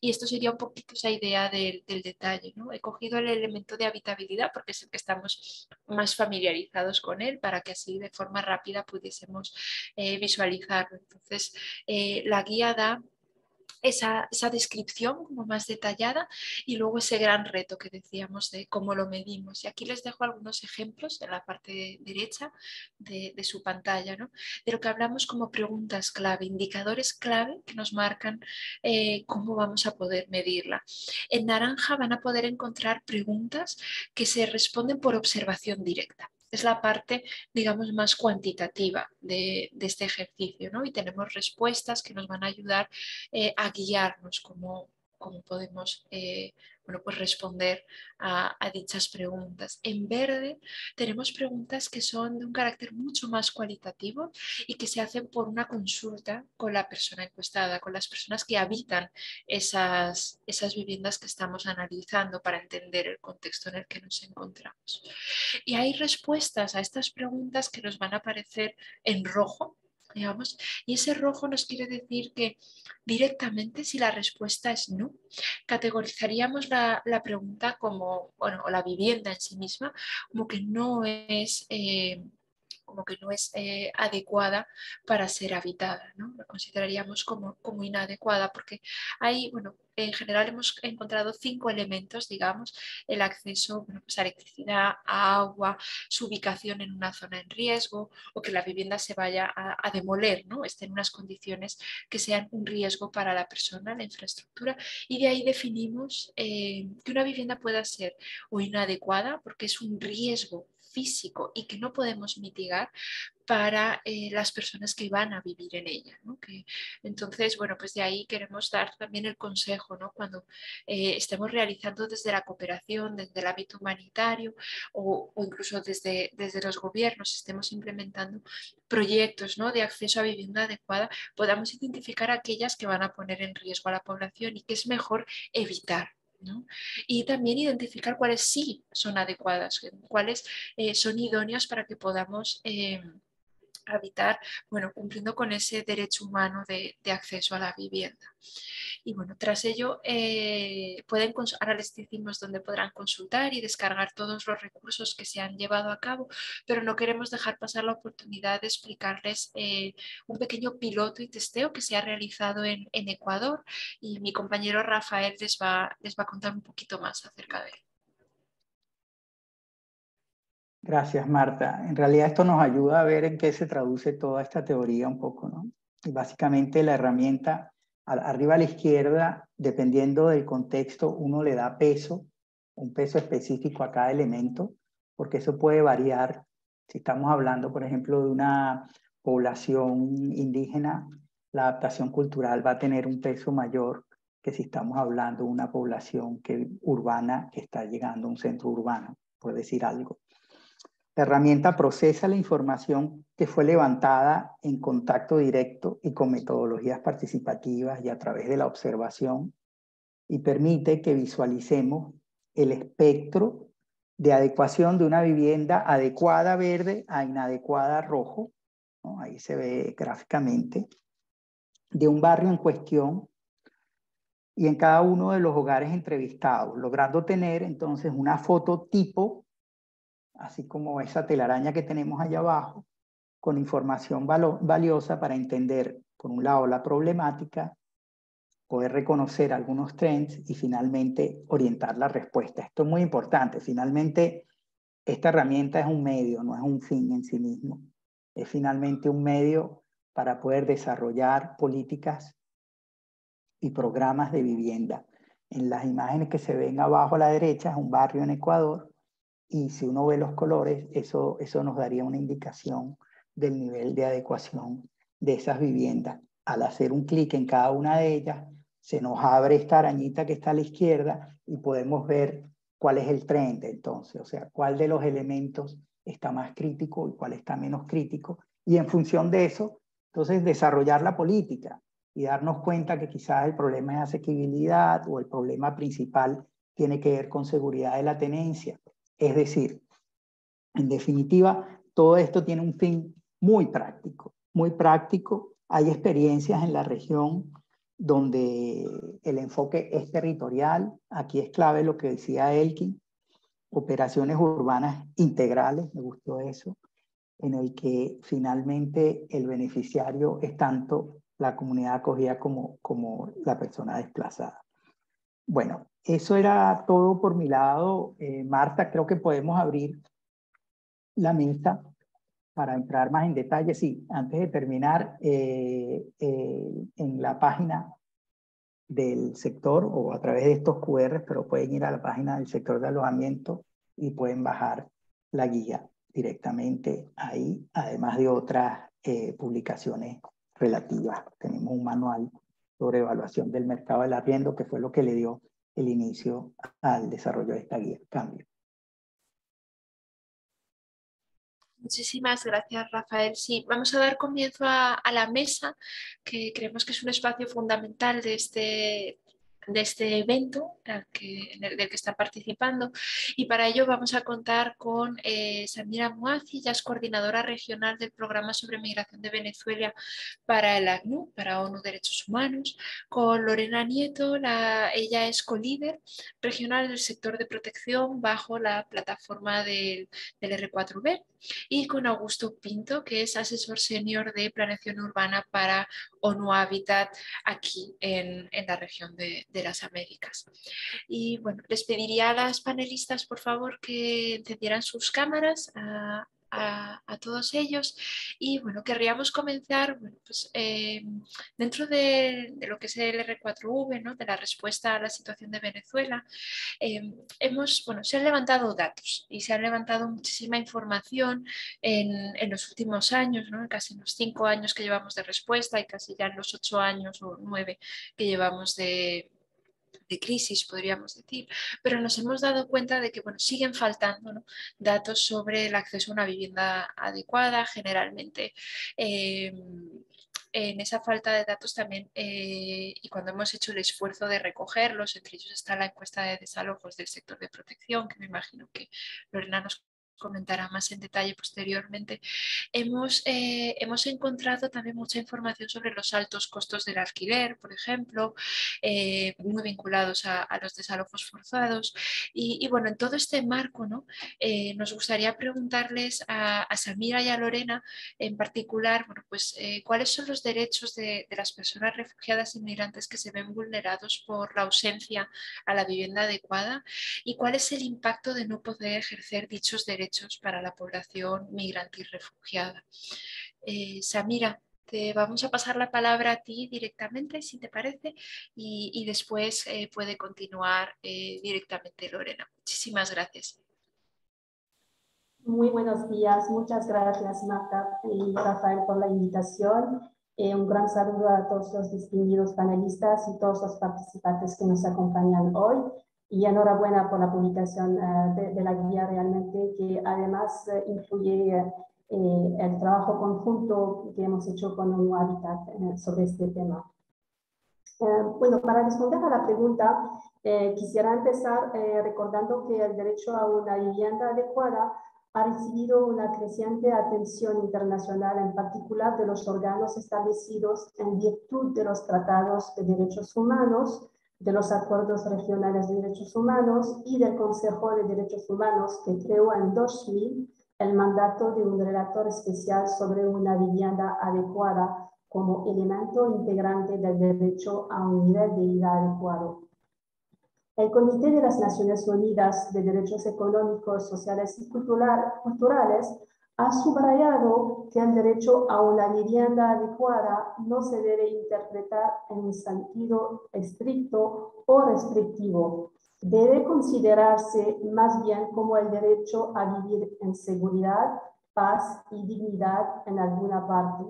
Y esto sería un poquito esa idea del detalle, ¿no? He cogido el elemento de habitabilidad porque es el que estamos más familiarizados con él para que así de forma rápida pudiésemos visualizarlo. Entonces, la guía da esa descripción como más detallada y luego ese gran reto que decíamos de cómo lo medimos. Y aquí les dejo algunos ejemplos en la parte derecha de su pantalla, ¿no?, de lo que hablamos como preguntas clave, indicadores clave que nos marcan cómo vamos a poder medirla. En naranja van a poder encontrar preguntas que se responden por observación directa. Es la parte, digamos, más cuantitativa de este ejercicio, ¿no? Y tenemos respuestas que nos van a ayudar a guiarnos cómo podemos bueno, pues responder a dichas preguntas. En verde tenemos preguntas que son de un carácter mucho más cualitativo y que se hacen por una consulta con la persona encuestada, con las personas que habitan esas viviendas que estamos analizando para entender el contexto en el que nos encontramos. Y hay respuestas a estas preguntas que nos van a aparecer en rojo, digamos, y ese rojo nos quiere decir que directamente, si la respuesta es no, categorizaríamos la pregunta como, bueno, o la vivienda en sí misma, como que no es adecuada para ser habitada, ¿no? La consideraríamos como inadecuada porque hay, bueno, en general hemos encontrado 5 elementos, digamos, el acceso, bueno, pues a electricidad, a agua, su ubicación en una zona en riesgo o que la vivienda se vaya a demoler, ¿no?, esté en unas condiciones que sean un riesgo para la persona, la infraestructura, y de ahí definimos que una vivienda pueda ser o inadecuada porque es un riesgo físico y que no podemos mitigar para las personas que van a vivir en ella, ¿no? Entonces, bueno, pues de ahí queremos dar también el consejo, ¿no? Cuando estemos realizando desde la cooperación, desde el ámbito humanitario o incluso desde los gobiernos, estemos implementando proyectos, ¿no? De acceso a vivienda adecuada, podamos identificar aquellas que van a poner en riesgo a la población y que es mejor evitar, ¿no? Y también identificar cuáles sí son adecuadas, cuáles son idóneas para que podamos habitar, bueno, cumpliendo con ese derecho humano de acceso a la vivienda. Y bueno, tras ello, ahora les decimos dónde podrán consultar y descargar todos los recursos que se han llevado a cabo, pero no queremos dejar pasar la oportunidad de explicarles un pequeño piloto y testeo que se ha realizado en Ecuador, y mi compañero Rafael les va a contar un poquito más acerca de él. Gracias, Marta. En realidad esto nos ayuda a ver en qué se traduce toda esta teoría un poco, ¿no? Y básicamente la herramienta, arriba a la izquierda, dependiendo del contexto, uno le da peso, un peso específico a cada elemento, porque eso puede variar. Si estamos hablando, por ejemplo, de una población indígena, la adaptación cultural va a tener un peso mayor que si estamos hablando de una población urbana que está llegando a un centro urbano, por decir algo. La herramienta procesa la información que fue levantada en contacto directo y con metodologías participativas y a través de la observación, y permite que visualicemos el espectro de adecuación de una vivienda adecuada verde a inadecuada rojo, ¿no? Ahí se ve gráficamente, de un barrio en cuestión y en cada uno de los hogares entrevistados, logrando tener entonces una foto tipo, así como esa telaraña que tenemos allá abajo, con información valiosa para entender, por un lado, la problemática, poder reconocer algunos trends y finalmente orientar la respuesta. Esto es muy importante. Finalmente, esta herramienta es un medio, no es un fin en sí mismo. Es finalmente un medio para poder desarrollar políticas y programas de vivienda. En las imágenes que se ven abajo a la derecha es un barrio en Ecuador, y si uno ve los colores, eso nos daría una indicación del nivel de adecuación de esas viviendas. Al hacer un clic en cada una de ellas, se nos abre esta arañita que está a la izquierda y podemos ver cuál es el trend entonces, o sea, cuál de los elementos está más crítico y cuál está menos crítico. Y en función de eso, entonces desarrollar la política y darnos cuenta que quizás el problema es asequibilidad o el problema principal tiene que ver con seguridad de la tenencia. Es decir, en definitiva, todo esto tiene un fin muy práctico, muy práctico. Hay experiencias en la región donde el enfoque es territorial. Aquí es clave lo que decía Elkin, operaciones urbanas integrales, me gustó eso, en el que finalmente el beneficiario es tanto la comunidad acogida como la persona desplazada. Bueno, eso era todo por mi lado. Marta, creo que podemos abrir la mesa para entrar más en detalle. Sí, antes de terminar, en la página del sector o a través de estos QR, pero pueden ir a la página del sector de alojamiento y pueden bajar la guía directamente ahí, además de otras publicaciones relativas. Tenemos un manual sobre evaluación del mercado del arriendo, que fue lo que le dio el inicio al desarrollo de esta guía. Cambio. Muchísimas gracias, Rafael. Sí, vamos a dar comienzo a la mesa, que creemos que es un espacio fundamental de este evento del que están participando, y para ello vamos a contar con Samira Muazi, ya es coordinadora regional del Programa sobre Migración de Venezuela para el ACNUR, para ONU Derechos Humanos, con Lorena Nieto, ella es co-líder regional del sector de protección bajo la plataforma del R4B, y con Augusto Pinto, que es asesor senior de planeación urbana para ONU Habitat aquí en la región de las Américas. Y bueno, les pediría a las panelistas, por favor, que encendieran sus cámaras. a todos ellos. Y bueno, querríamos comenzar bueno, pues, dentro de lo que es el R4V, ¿no? De la respuesta a la situación de Venezuela. Se han levantado datos y se han levantado muchísima información en los últimos años, ¿no? Casi en los 5 años que llevamos de respuesta y casi ya en los 8 años o 9 que llevamos de crisis, podríamos decir, pero nos hemos dado cuenta de que bueno, siguen faltando, ¿no? Datos sobre el acceso a una vivienda adecuada, generalmente. En esa falta de datos también, y cuando hemos hecho el esfuerzo de recogerlos, entre ellos está la encuesta de desalojos del sector de protección, que me imagino que Lorena nos comentará más en detalle posteriormente, hemos encontrado también mucha información sobre los altos costos del alquiler, por ejemplo, muy vinculados a los desalojos forzados. Y bueno, en todo este marco, ¿no? Nos gustaría preguntarles a Samira y a Lorena en particular, bueno, pues, cuáles son los derechos de las personas refugiadas e inmigrantes que se ven vulnerados por la ausencia a la vivienda adecuada y cuál es el impacto de no poder ejercer dichos derechos para la población migrante y refugiada. Samira, te vamos a pasar la palabra a ti directamente, si te parece, y después puede continuar directamente Lorena. Muchísimas gracias. Muy buenos días, muchas gracias Marta y Rafael por la invitación. Un gran saludo a todos los distinguidos panelistas y todos los participantes que nos acompañan hoy. Y enhorabuena por la publicación de la guía realmente, que además incluye el trabajo conjunto que hemos hecho con ONU Habitat sobre este tema. Bueno, para responder a la pregunta, quisiera empezar recordando que el derecho a una vivienda adecuada ha recibido una creciente atención internacional, en particular de los órganos establecidos en virtud de los tratados de derechos humanos, de los acuerdos regionales de derechos humanos y del Consejo de Derechos Humanos, que creó en 2000 el mandato de un relator especial sobre una vivienda adecuada como elemento integrante del derecho a un nivel de vida adecuado. El Comité de las Naciones Unidas de Derechos Económicos, Sociales y Culturales ha subrayado que el derecho a una vivienda adecuada no se debe interpretar en un sentido estricto o restrictivo. Debe considerarse más bien como el derecho a vivir en seguridad, paz y dignidad en alguna parte.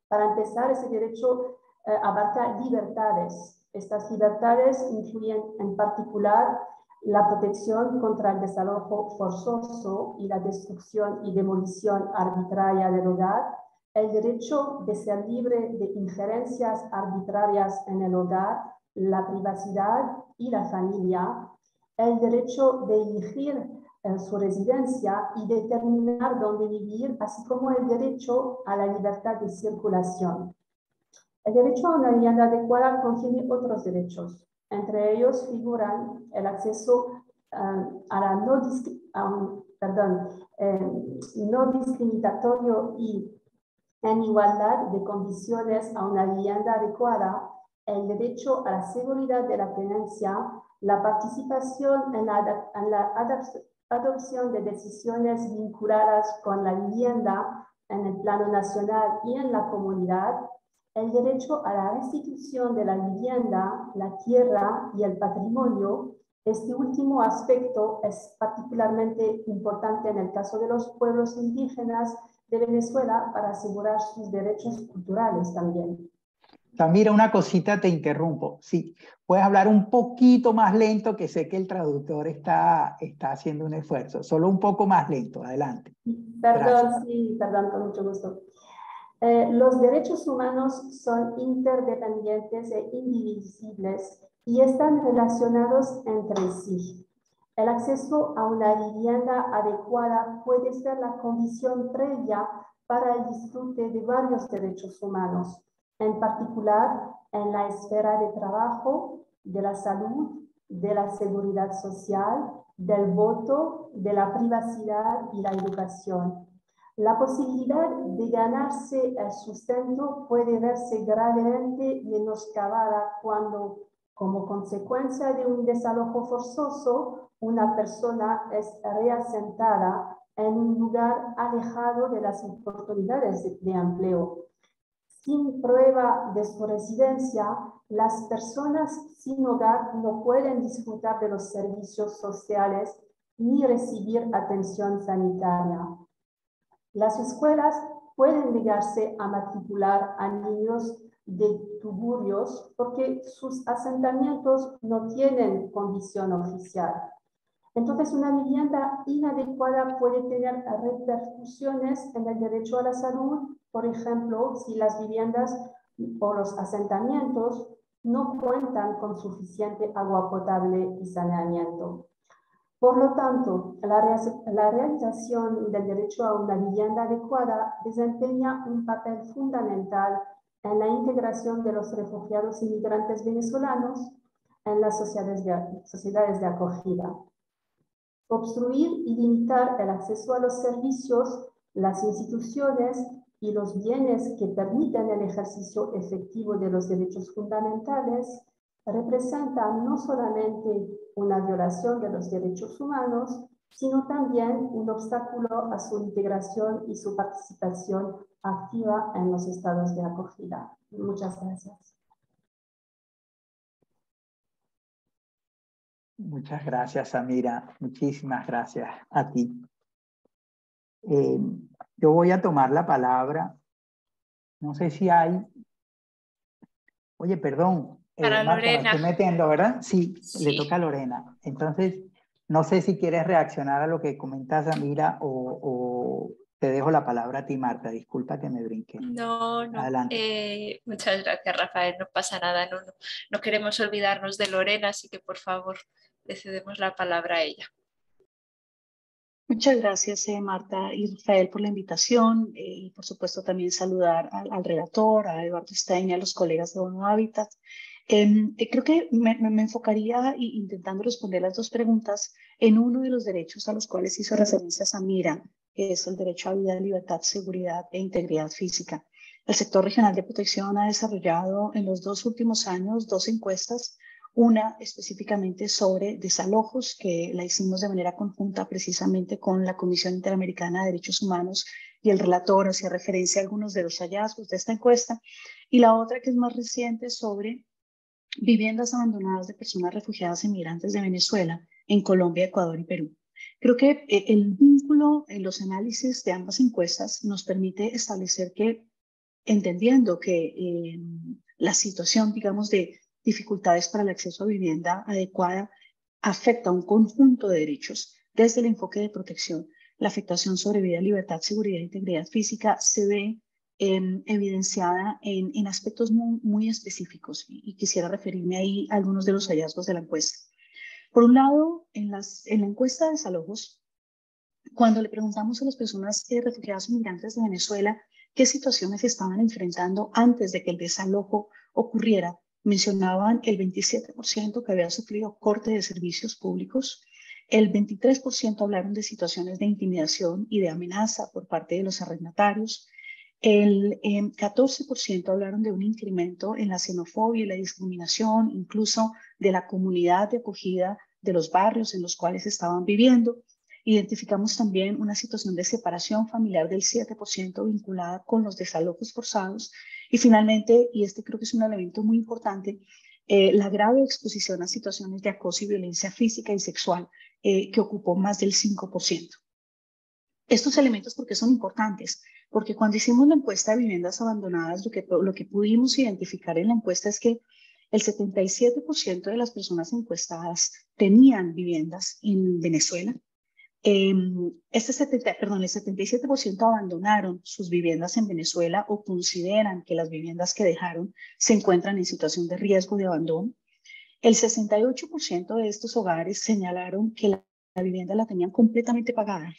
Para empezar, ese derecho abarca libertades. Estas libertades incluyen en particular la protección contra el desalojo forzoso y la destrucción y demolición arbitraria del hogar, el derecho de ser libre de injerencias arbitrarias en el hogar, la privacidad y la familia, el derecho de elegir su residencia y determinar dónde vivir, así como el derecho a la libertad de circulación. El derecho a una vivienda adecuada contiene otros derechos. Entre ellos figuran el acceso a la no discriminatorio y en igualdad de condiciones a una vivienda adecuada, el derecho a la seguridad de la tenencia, la participación en la adopción de decisiones vinculadas con la vivienda en el plano nacional y en la comunidad, el derecho a la restitución de la vivienda, la tierra y el patrimonio. Este último aspecto es particularmente importante en el caso de los pueblos indígenas de Venezuela para asegurar sus derechos culturales también. Mira, una cosita, te interrumpo. Sí, puedes hablar un poquito más lento, que sé que el traductor está haciendo un esfuerzo. Solo un poco más lento, adelante. Perdón, sí, perdón, con mucho gusto. Los derechos humanos son interdependientes e indivisibles y están relacionados entre sí. El acceso a una vivienda adecuada puede ser la condición previa para el disfrute de varios derechos humanos, en particular en la esfera de trabajo, de la salud, de la seguridad social, del voto, de la privacidad y la educación. La posibilidad de ganarse el sustento puede verse gravemente menoscabada cuando, como consecuencia de un desalojo forzoso, una persona es reasentada en un lugar alejado de las oportunidades de empleo. Sin prueba de su residencia, las personas sin hogar no pueden disfrutar de los servicios sociales ni recibir atención sanitaria. Las escuelas pueden negarse a matricular a niños de tuburios porque sus asentamientos no tienen condición oficial. Entonces, una vivienda inadecuada puede tener repercusiones en el derecho a la salud, por ejemplo, si las viviendas o los asentamientos no cuentan con suficiente agua potable y saneamiento. Por lo tanto, la realización del derecho a una vivienda adecuada desempeña un papel fundamental en la integración de los refugiados y migrantes venezolanos en las sociedades de acogida. Obstruir y limitar el acceso a los servicios, las instituciones y los bienes que permiten el ejercicio efectivo de los derechos fundamentales representa no solamente una violación de los derechos humanos, sino también un obstáculo a su integración y su participación activa en los estados de acogida. Muchas gracias. Muchas gracias, Samira. Muchísimas gracias a ti. Yo voy a tomar la palabra. No sé si hay... Oye, perdón. Para Marta, Lorena. me estoy metiendo, ¿verdad? Sí, Sí. le toca a Lorena. Entonces, no sé si quieres reaccionar a lo que comenta Samira o te dejo la palabra a ti, Marta. Disculpa que me brinqué. No. Adelante. Muchas gracias, Rafael. No pasa nada. No queremos olvidarnos de Lorena, así que por favor, le cedemos la palabra a ella. Muchas gracias, Marta y Rafael, por la invitación y por supuesto también saludar al relator, a Eduardo Stein y a los colegas de ONU Habitat. Creo que me enfocaría intentando responder las dos preguntas en uno de los derechos a los cuales hizo referencia Samira, que es el derecho a vida, libertad, seguridad e integridad física. El sector regional de protección ha desarrollado en los 2 últimos años 2 encuestas, una específicamente sobre desalojos, que la hicimos de manera conjunta precisamente con la Comisión Interamericana de Derechos Humanos, y el relator hacía referencia a algunos de los hallazgos de esta encuesta, y la otra, que es más reciente, sobre viviendas abandonadas de personas refugiadas e migrantes de Venezuela en Colombia, Ecuador y Perú. Creo que el vínculo en los análisis de ambas encuestas nos permite establecer que, entendiendo que la situación, digamos, de dificultades para el acceso a vivienda adecuada afecta a un conjunto de derechos, desde el enfoque de protección, la afectación sobre vida, libertad, seguridad e integridad física se ve evidenciada en aspectos muy específicos, y quisiera referirme ahí a algunos de los hallazgos de la encuesta. Por un lado, en la encuesta de desalojos, cuando le preguntamos a las personas refugiadas o migrantes de Venezuela qué situaciones estaban enfrentando antes de que el desalojo ocurriera, mencionaban el 27% que había sufrido corte de servicios públicos, el 23% hablaron de situaciones de intimidación y de amenaza por parte de los arrendatarios, el 14% hablaron de un incremento en la xenofobia y la discriminación, incluso de la comunidad de acogida de los barrios en los cuales estaban viviendo. Identificamos también una situación de separación familiar del 7% vinculada con los desalojos forzados. Y finalmente, y este creo que es un elemento muy importante, la grave exposición a situaciones de acoso y violencia física y sexual, que ocupó más del 5%. Estos elementos, ¿por qué son importantes? Porque cuando hicimos la encuesta de viviendas abandonadas, lo que pudimos identificar en la encuesta es que el 77% de las personas encuestadas tenían viviendas en Venezuela. El 77% abandonaron sus viviendas en Venezuela o consideran que las viviendas que dejaron se encuentran en situación de riesgo de abandono. El 68% de estos hogares señalaron que la vivienda la tenían completamente pagada.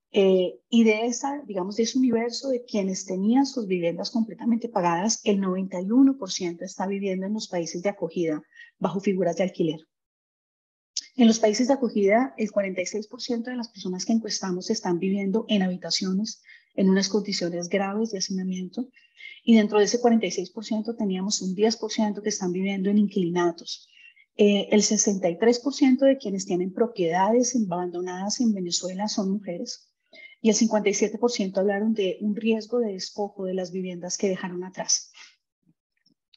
Y de ese universo de quienes tenían sus viviendas completamente pagadas, el 91% está viviendo en los países de acogida bajo figuras de alquiler. En los países de acogida, el 46% de las personas que encuestamos están viviendo en habitaciones en unas condiciones graves de hacinamiento, y dentro de ese 46% teníamos un 10% que están viviendo en inquilinatos. El 63% de quienes tienen propiedades abandonadas en Venezuela son mujeres. y el 57% hablaron de un riesgo de despojo de las viviendas que dejaron atrás.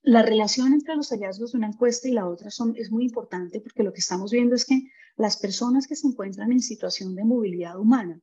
La relación entre los hallazgos de una encuesta y la otra es muy importante porque lo que estamos viendo es que las personas que se encuentran en situación de movilidad humana,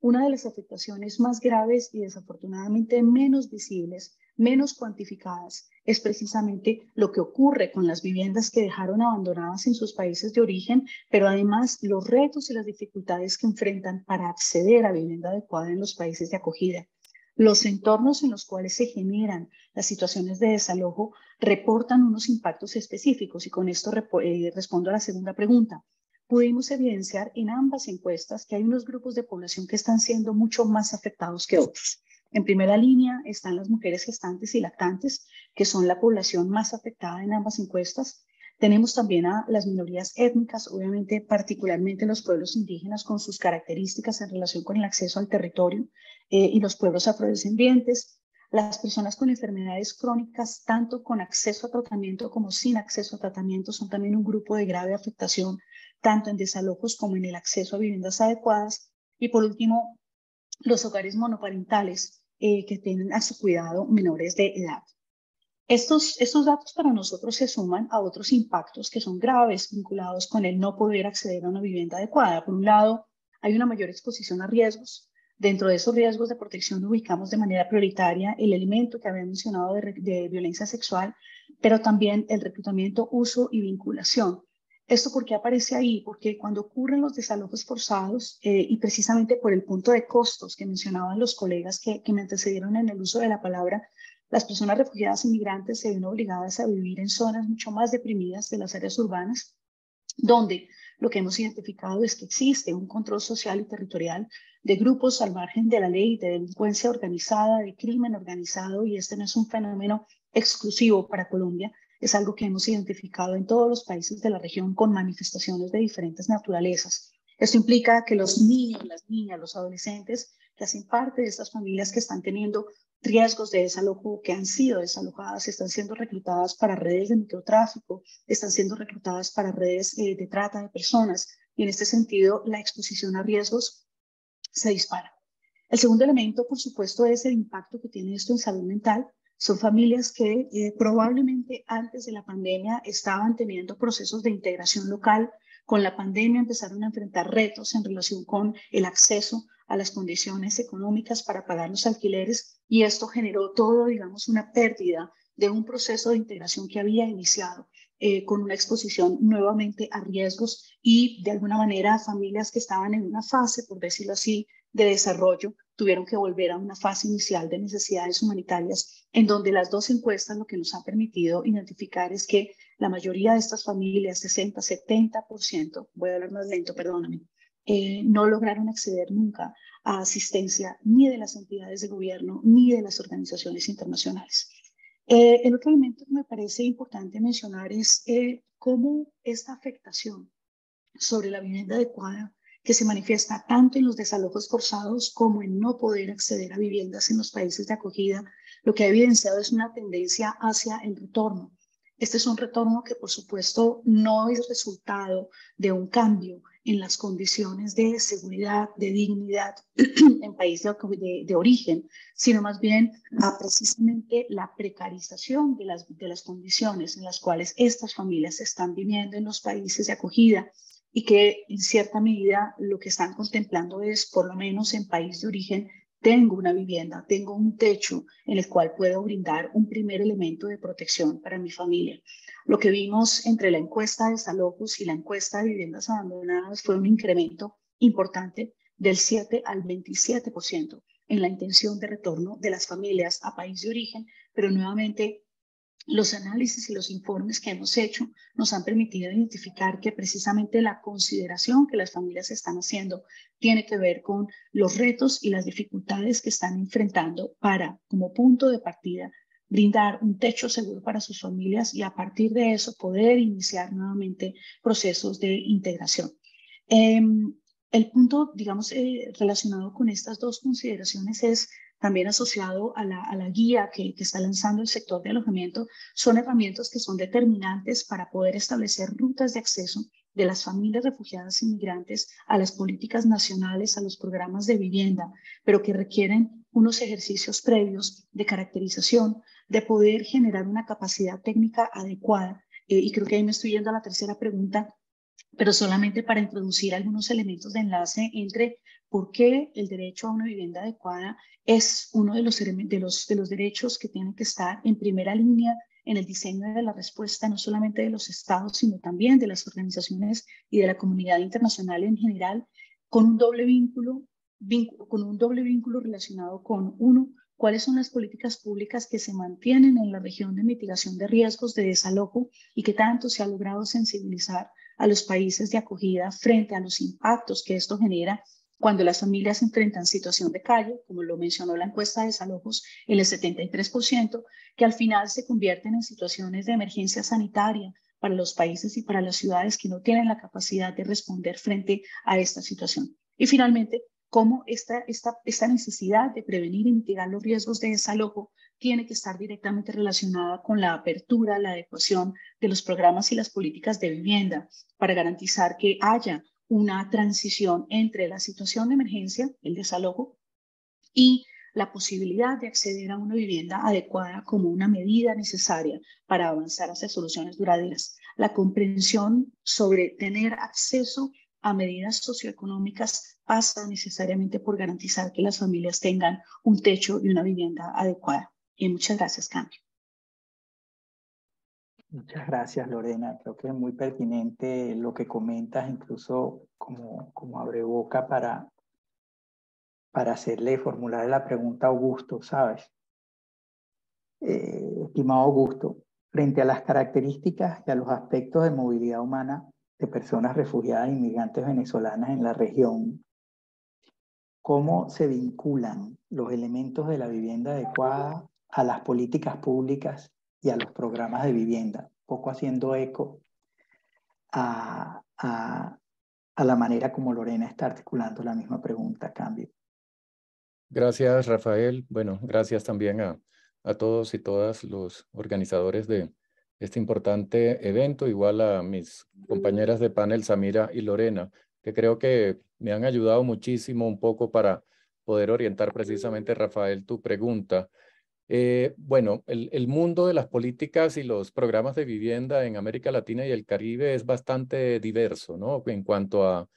una de las afectaciones más graves y desafortunadamente menos visibles, menos cuantificadas, es precisamente lo que ocurre con las viviendas que dejaron abandonadas en sus países de origen, pero además los retos y las dificultades que enfrentan para acceder a vivienda adecuada en los países de acogida. Los entornos en los cuales se generan las situaciones de desalojo reportan unos impactos específicos y con esto respondo a la segunda pregunta. Pudimos evidenciar en ambas encuestas que hay unos grupos de población que están siendo mucho más afectados que otros. En primera línea están las mujeres gestantes y lactantes, que son la población más afectada en ambas encuestas. Tenemos también a las minorías étnicas, obviamente particularmente los pueblos indígenas con sus características en relación con el acceso al territorio y los pueblos afrodescendientes, las personas con enfermedades crónicas, tanto con acceso a tratamiento como sin acceso a tratamiento, son también un grupo de grave afectación, tanto en desalojos como en el acceso a viviendas adecuadas. Y por último, los hogares monoparentales que tienen a su cuidado menores de edad. Estos datos para nosotros se suman a otros impactos que son graves vinculados con el no poder acceder a una vivienda adecuada. Por un lado, hay una mayor exposición a riesgos. Dentro de esos riesgos de protección ubicamos de manera prioritaria el elemento que había mencionado de violencia sexual, pero también el reclutamiento, uso y vinculación. ¿Esto por qué aparece ahí? Porque cuando ocurren los desalojos forzados y precisamente por el punto de costos que mencionaban los colegas que me antecedieron en el uso de la palabra, las personas refugiadas y migrantes se ven obligadas a vivir en zonas mucho más deprimidas de las áreas urbanas, donde lo que hemos identificado es que existe un control social y territorial de grupos al margen de la ley, de delincuencia organizada, de crimen organizado, y este no es un fenómeno exclusivo para Colombia, es algo que hemos identificado en todos los países de la región con manifestaciones de diferentes naturalezas. Esto implica que los niños, las niñas, los adolescentes que hacen parte de estas familias que están teniendo riesgos de desalojo, que han sido desalojadas, están siendo reclutadas para redes de microtráfico, están siendo reclutadas para redes de trata de personas, y en este sentido la exposición a riesgos se dispara. El segundo elemento, por supuesto, es el impacto que tiene esto en salud mental. Son familias que probablemente antes de la pandemia estaban teniendo procesos de integración local. Con la pandemia empezaron a enfrentar retos en relación con el acceso a las condiciones económicas para pagar los alquileres, y esto generó todo, digamos, una pérdida de un proceso de integración que había iniciado con una exposición nuevamente a riesgos, y de alguna manera familias que estaban en una fase, por decirlo así, de desarrollo, tuvieron que volver a una fase inicial de necesidades humanitarias, en donde las dos encuestas lo que nos han permitido identificar es que la mayoría de estas familias, 60-70%, voy a hablar más lento, perdóname, no lograron acceder nunca a asistencia ni de las entidades de gobierno ni de las organizaciones internacionales. El otro elemento que me parece importante mencionar es cómo esta afectación sobre la vivienda adecuada, que se manifiesta tanto en los desalojos forzados como en no poder acceder a viviendas en los países de acogida, lo que ha evidenciado es una tendencia hacia el retorno. Este es un retorno que, por supuesto, no es resultado de un cambio en las condiciones de seguridad, de dignidad en país de origen, sino más bien a precisamente la precarización de las condiciones en las cuales estas familias están viviendo en los países de acogida, y que en cierta medida lo que están contemplando es, por lo menos en país de origen, tengo una vivienda, tengo un techo en el cual puedo brindar un primer elemento de protección para mi familia. Lo que vimos entre la encuesta de desalojos y la encuesta de viviendas abandonadas fue un incremento importante del 7 al 27% en la intención de retorno de las familias a país de origen, pero nuevamente los análisis y los informes que hemos hecho nos han permitido identificar que precisamente la consideración que las familias están haciendo tiene que ver con los retos y las dificultades que están enfrentando para, como punto de partida, brindar un techo seguro para sus familias y a partir de eso poder iniciar nuevamente procesos de integración. El punto, digamos, relacionado con estas dos consideraciones es también asociado a la guía que está lanzando el sector de alojamiento. Son herramientas que son determinantes para poder establecer rutas de acceso de las familias refugiadas inmigrantes a las políticas nacionales, a los programas de vivienda, pero que requieren unos ejercicios previos de caracterización, de poder generar una capacidad técnica adecuada. Y creo que ahí me estoy yendo a la tercera pregunta, pero solamente para introducir algunos elementos de enlace entre por qué el derecho a una vivienda adecuada es uno de los derechos que tienen que estar en primera línea en el diseño de la respuesta, no solamente de los estados, sino también de las organizaciones y de la comunidad internacional en general, con un doble vínculo relacionado con, uno, cuáles son las políticas públicas que se mantienen en la región de mitigación de riesgos de desalojo y que tanto se ha logrado sensibilizar a los países de acogida frente a los impactos que esto genera cuando las familias enfrentan situación de calle, como lo mencionó la encuesta de desalojos, en el 73%, que al final se convierten en situaciones de emergencia sanitaria para los países y para las ciudades que no tienen la capacidad de responder frente a esta situación. Y finalmente, cómo esta necesidad de prevenir y mitigar los riesgos de desalojo tiene que estar directamente relacionada con la apertura, la adecuación de los programas y las políticas de vivienda para garantizar que haya una transición entre la situación de emergencia, el desalojo, y la posibilidad de acceder a una vivienda adecuada como una medida necesaria para avanzar hacia soluciones duraderas. La comprensión sobre tener acceso a medidas socioeconómicas pasa necesariamente por garantizar que las familias tengan un techo y una vivienda adecuada. Y muchas gracias, Cambio. Muchas gracias, Lorena. Creo que es muy pertinente lo que comentas, incluso como abre boca para formular la pregunta a Augusto, ¿sabes? Estimado Augusto, frente a las características y a los aspectos de movilidad humana de personas refugiadas e inmigrantes venezolanas en la región, ¿cómo se vinculan los elementos de la vivienda adecuada a las políticas públicas y a los programas de vivienda? Un poco haciendo eco a la manera como Lorena está articulando la misma pregunta, Cambio. Gracias, Rafael. Bueno, gracias también a todos y todas los organizadores de este importante evento, igual a mis compañeras de panel, Samira y Lorena, que creo que me han ayudado muchísimo un poco para poder orientar precisamente, Rafael, tu pregunta. Bueno, el mundo de las políticas y los programas de vivienda en América Latina y el Caribe es bastante diverso, ¿no? En cuanto a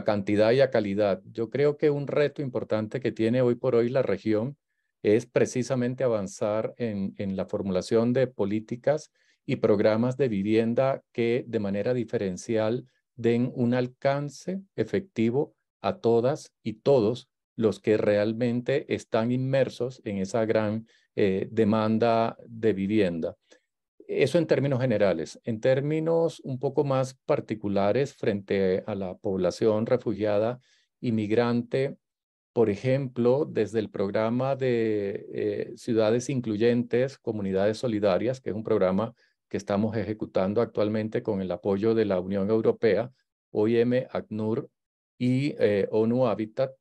cantidad y a calidad. Yo creo que un reto importante que tiene hoy por hoy la región es precisamente avanzar en la formulación de políticas y programas de vivienda que de manera diferencial den un alcance efectivo a todas y todos los que realmente están inmersos en esa gran demanda de vivienda. Eso en términos generales. En términos un poco más particulares frente a la población refugiada inmigrante, por ejemplo, desde el programa de ciudades incluyentes, comunidades solidarias, que es un programa que estamos ejecutando actualmente con el apoyo de la Unión Europea, OIM, ACNUR y ONU Habitat,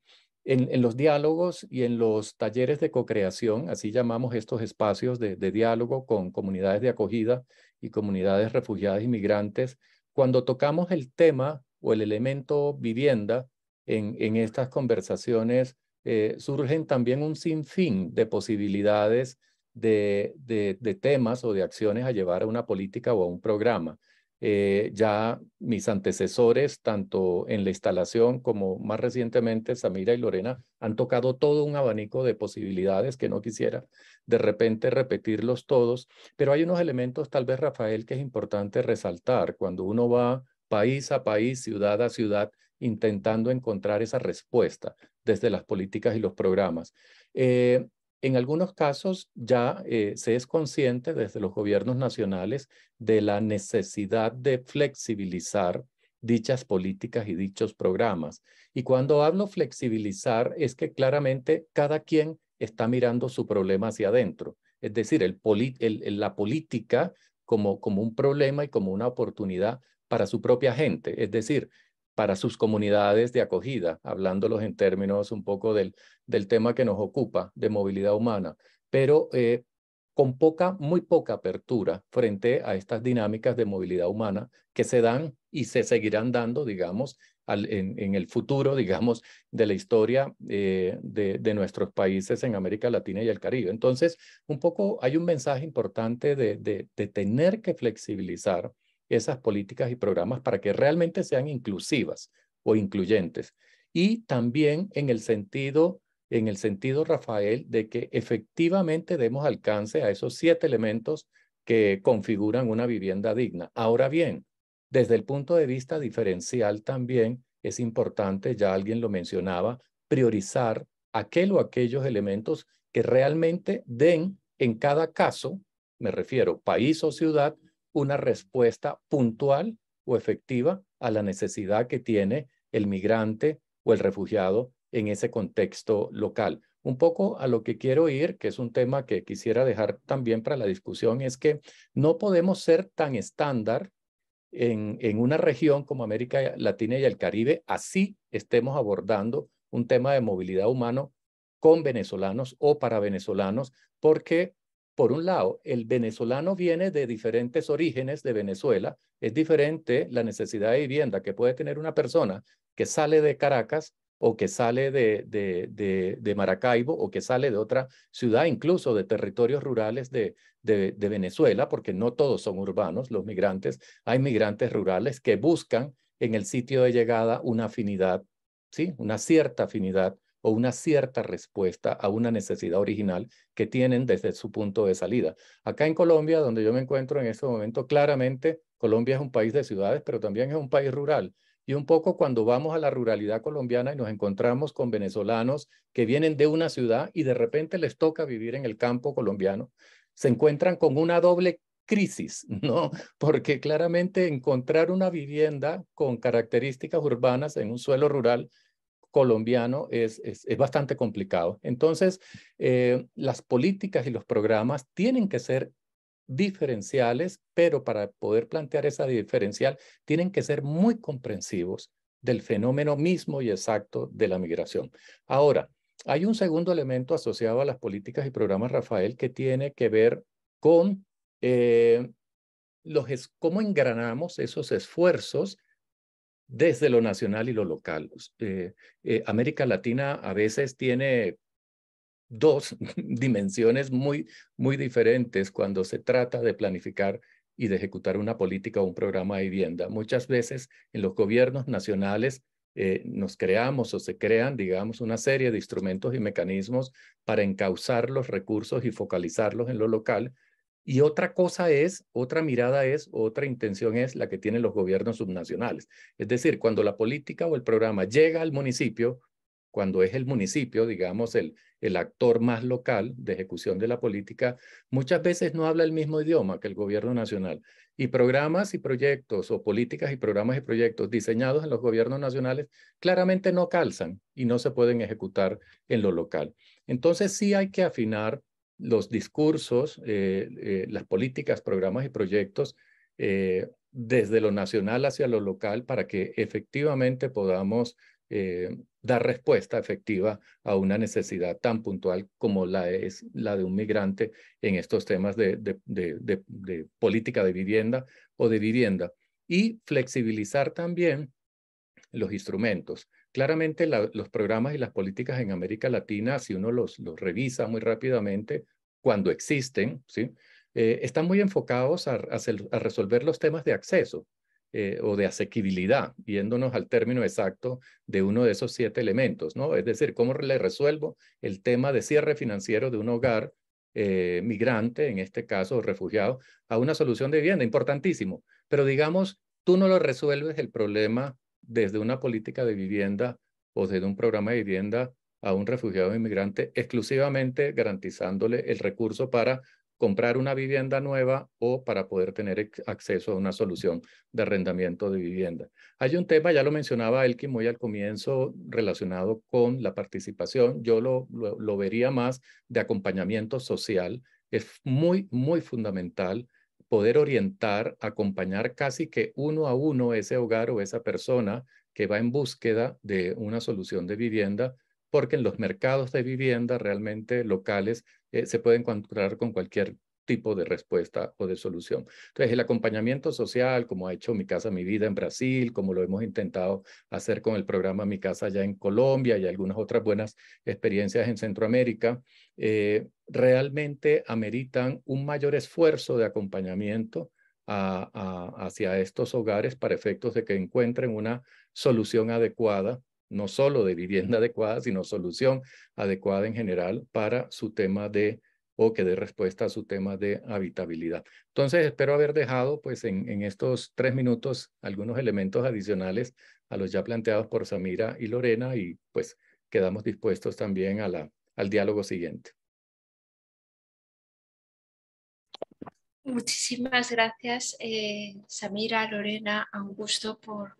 en los diálogos y en los talleres de co-creación, así llamamos estos espacios de diálogo con comunidades de acogida y comunidades refugiadas inmigrantes, cuando tocamos el tema o el elemento vivienda en estas conversaciones, surgen también un sinfín de posibilidades de temas o de acciones a llevar a una política o a un programa. Ya mis antecesores, tanto en la instalación como más recientemente Samira y Lorena, han tocado todo un abanico de posibilidades que no quisiera de repente repetirlos todos, pero hay unos elementos tal vez, Rafael, que es importante resaltar cuando uno va país a país, ciudad a ciudad, intentando encontrar esa respuesta desde las políticas y los programas. En algunos casos ya se es consciente desde los gobiernos nacionales de la necesidad de flexibilizar dichas políticas y dichos programas. Y cuando hablo flexibilizar es que claramente cada quien está mirando su problema hacia adentro. Es decir, la política como un problema y como una oportunidad para su propia gente. Es decir, para sus comunidades de acogida, hablándolos en términos un poco del tema que nos ocupa, de movilidad humana. Pero con muy poca apertura frente a estas dinámicas de movilidad humana que se dan y se seguirán dando, digamos, en el futuro, digamos, de la historia de nuestros países en América Latina y el Caribe. Entonces, un poco hay un mensaje importante de tener que flexibilizar esas políticas y programas para que realmente sean inclusivas o incluyentes. Y también en el sentido, Rafael, de que efectivamente demos alcance a esos 7 elementos que configuran una vivienda digna. Ahora bien, desde el punto de vista diferencial también es importante, ya alguien lo mencionaba, priorizar aquel o aquellos elementos que realmente den en cada caso, me refiero país o ciudad, una respuesta puntual o efectiva a la necesidad que tiene el migrante o el refugiado en ese contexto local. Un poco a lo que quiero ir, que es un tema que quisiera dejar también para la discusión, es que no podemos ser tan estándar en una región como América Latina y el Caribe, así estemos abordando un tema de movilidad humana con venezolanos o para venezolanos, porque por un lado, el venezolano viene de diferentes orígenes de Venezuela, es diferente la necesidad de vivienda que puede tener una persona que sale de Caracas o que sale de Maracaibo o que sale de otra ciudad, incluso de territorios rurales de Venezuela, porque no todos son urbanos los migrantes, hay migrantes rurales que buscan en el sitio de llegada una afinidad, ¿sí? Una cierta afinidad o una cierta respuesta a una necesidad original que tienen desde su punto de salida. Acá en Colombia, donde yo me encuentro en este momento, claramente Colombia es un país de ciudades, pero también es un país rural. Y un poco cuando vamos a la ruralidad colombiana y nos encontramos con venezolanos que vienen de una ciudad y de repente les toca vivir en el campo colombiano, se encuentran con una doble crisis, ¿no? Porque claramente encontrar una vivienda con características urbanas en un suelo rural colombiano es bastante complicado. Entonces, las políticas y los programas tienen que ser diferenciales, pero para poder plantear esa diferencial, tienen que ser muy comprensivos del fenómeno mismo y exacto de la migración. Ahora, hay un segundo elemento asociado a las políticas y programas, Rafael, que tiene que ver con cómo engranamos esos esfuerzos desde lo nacional y lo local. América Latina a veces tiene dos dimensiones muy diferentes cuando se trata de planificar y de ejecutar una política o un programa de vivienda. Muchas veces en los gobiernos nacionales nos creamos o se crean, digamos, una serie de instrumentos y mecanismos para encauzar los recursos y focalizarlos en lo local. Y otra cosa es, otra mirada es, otra intención es la que tienen los gobiernos subnacionales. Es decir, cuando la política o el programa llega al municipio, cuando es el municipio, digamos, el actor más local de ejecución de la política, muchas veces no habla el mismo idioma que el gobierno nacional. Y programas y proyectos o políticas y programas y proyectos diseñados en los gobiernos nacionales claramente no calzan y no se pueden ejecutar en lo local. Entonces sí hay que afinar los discursos, las políticas, programas y proyectos desde lo nacional hacia lo local para que efectivamente podamos dar respuesta efectiva a una necesidad tan puntual como es la de un migrante en estos temas de política de vivienda o de vivienda. Y flexibilizar también los instrumentos. Claramente los programas y las políticas en América Latina, si uno los revisa muy rápidamente, cuando existen, ¿sí? Están muy enfocados a resolver los temas de acceso o de asequibilidad, yéndonos al término exacto de uno de esos 7 elementos, ¿no? Es decir, ¿cómo le resuelvo el tema de cierre financiero de un hogar migrante, en este caso refugiado, a una solución de vivienda? Importantísimo. Pero digamos, tú no lo resuelves el problema desde una política de vivienda o desde un programa de vivienda a un refugiado inmigrante, exclusivamente garantizándole el recurso para comprar una vivienda nueva o para poder tener acceso a una solución de arrendamiento de vivienda. Hay un tema, ya lo mencionaba Elkin muy al comienzo, relacionado con la participación. Yo lo vería más de acompañamiento social. Es muy fundamental poder orientar, acompañar casi que uno a uno ese hogar o esa persona que va en búsqueda de una solución de vivienda, porque en los mercados de vivienda realmente locales se puede encontrar con cualquier tipo de respuesta o de solución. Entonces, el acompañamiento social, como ha hecho Mi Casa, Mi Vida en Brasil, como lo hemos intentado hacer con el programa Mi Casa allá en Colombia y algunas otras buenas experiencias en Centroamérica, realmente ameritan un mayor esfuerzo de acompañamiento hacia estos hogares para efectos de que encuentren una solución adecuada, no solo de vivienda adecuada, sino solución adecuada en general para su tema de, o que dé respuesta a su tema de habitabilidad. Entonces, espero haber dejado pues en estos 3 minutos algunos elementos adicionales a los ya planteados por Samira y Lorena, y pues quedamos dispuestos también al diálogo siguiente. Muchísimas gracias, Samira, Lorena, Augusto, por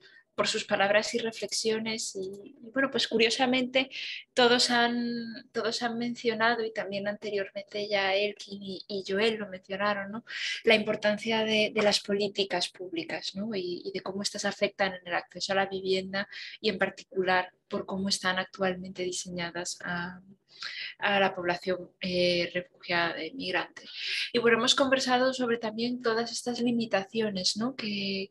sus palabras y reflexiones. Y bueno, pues curiosamente todos han mencionado, y también anteriormente ya Elkin y Joel lo mencionaron, ¿no?, la importancia de las políticas públicas, ¿no?, y de cómo estas afectan en el acceso a la vivienda, y en particular por cómo están actualmente diseñadas a la población refugiada e inmigrante. Y bueno, hemos conversado sobre también todas estas limitaciones, ¿no?, que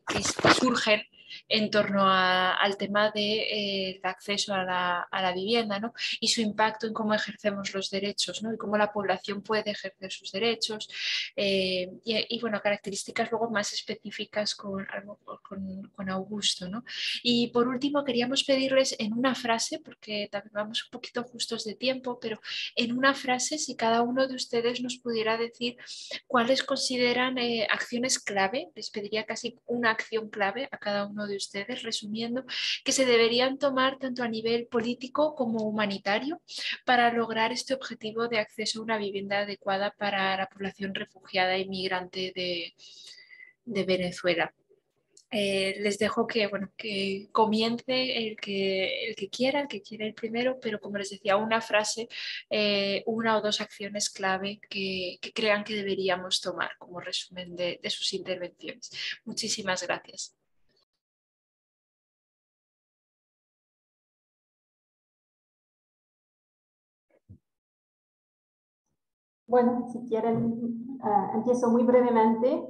surgen en torno al tema del acceso a la vivienda, ¿no?, y su impacto en cómo ejercemos los derechos, ¿no?, y cómo la población puede ejercer sus derechos, y bueno, características luego más específicas con Augusto, ¿no? Y por último queríamos pedirles en una frase, porque también vamos un poquito justos de tiempo, pero en una frase, si cada uno de ustedes nos pudiera decir cuáles consideran acciones clave, les pediría casi una acción clave a cada uno de ustedes, resumiendo, que se deberían tomar tanto a nivel político como humanitario para lograr este objetivo de acceso a una vivienda adecuada para la población refugiada e inmigrante de Venezuela. Les dejo que, bueno, que comience el que quiera el primero, pero como les decía, una frase, una o dos acciones clave que crean que deberíamos tomar como resumen de sus intervenciones. Muchísimas gracias. Bueno, si quieren, empiezo muy brevemente.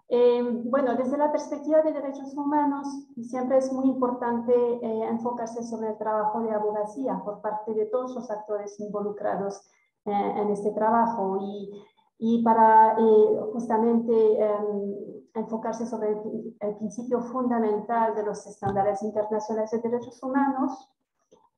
Bueno, desde la perspectiva de derechos humanos, siempre es muy importante enfocarse sobre el trabajo de abogacía por parte de todos los actores involucrados en este trabajo, y para justamente enfocarse sobre el principio fundamental de los estándares internacionales de derechos humanos,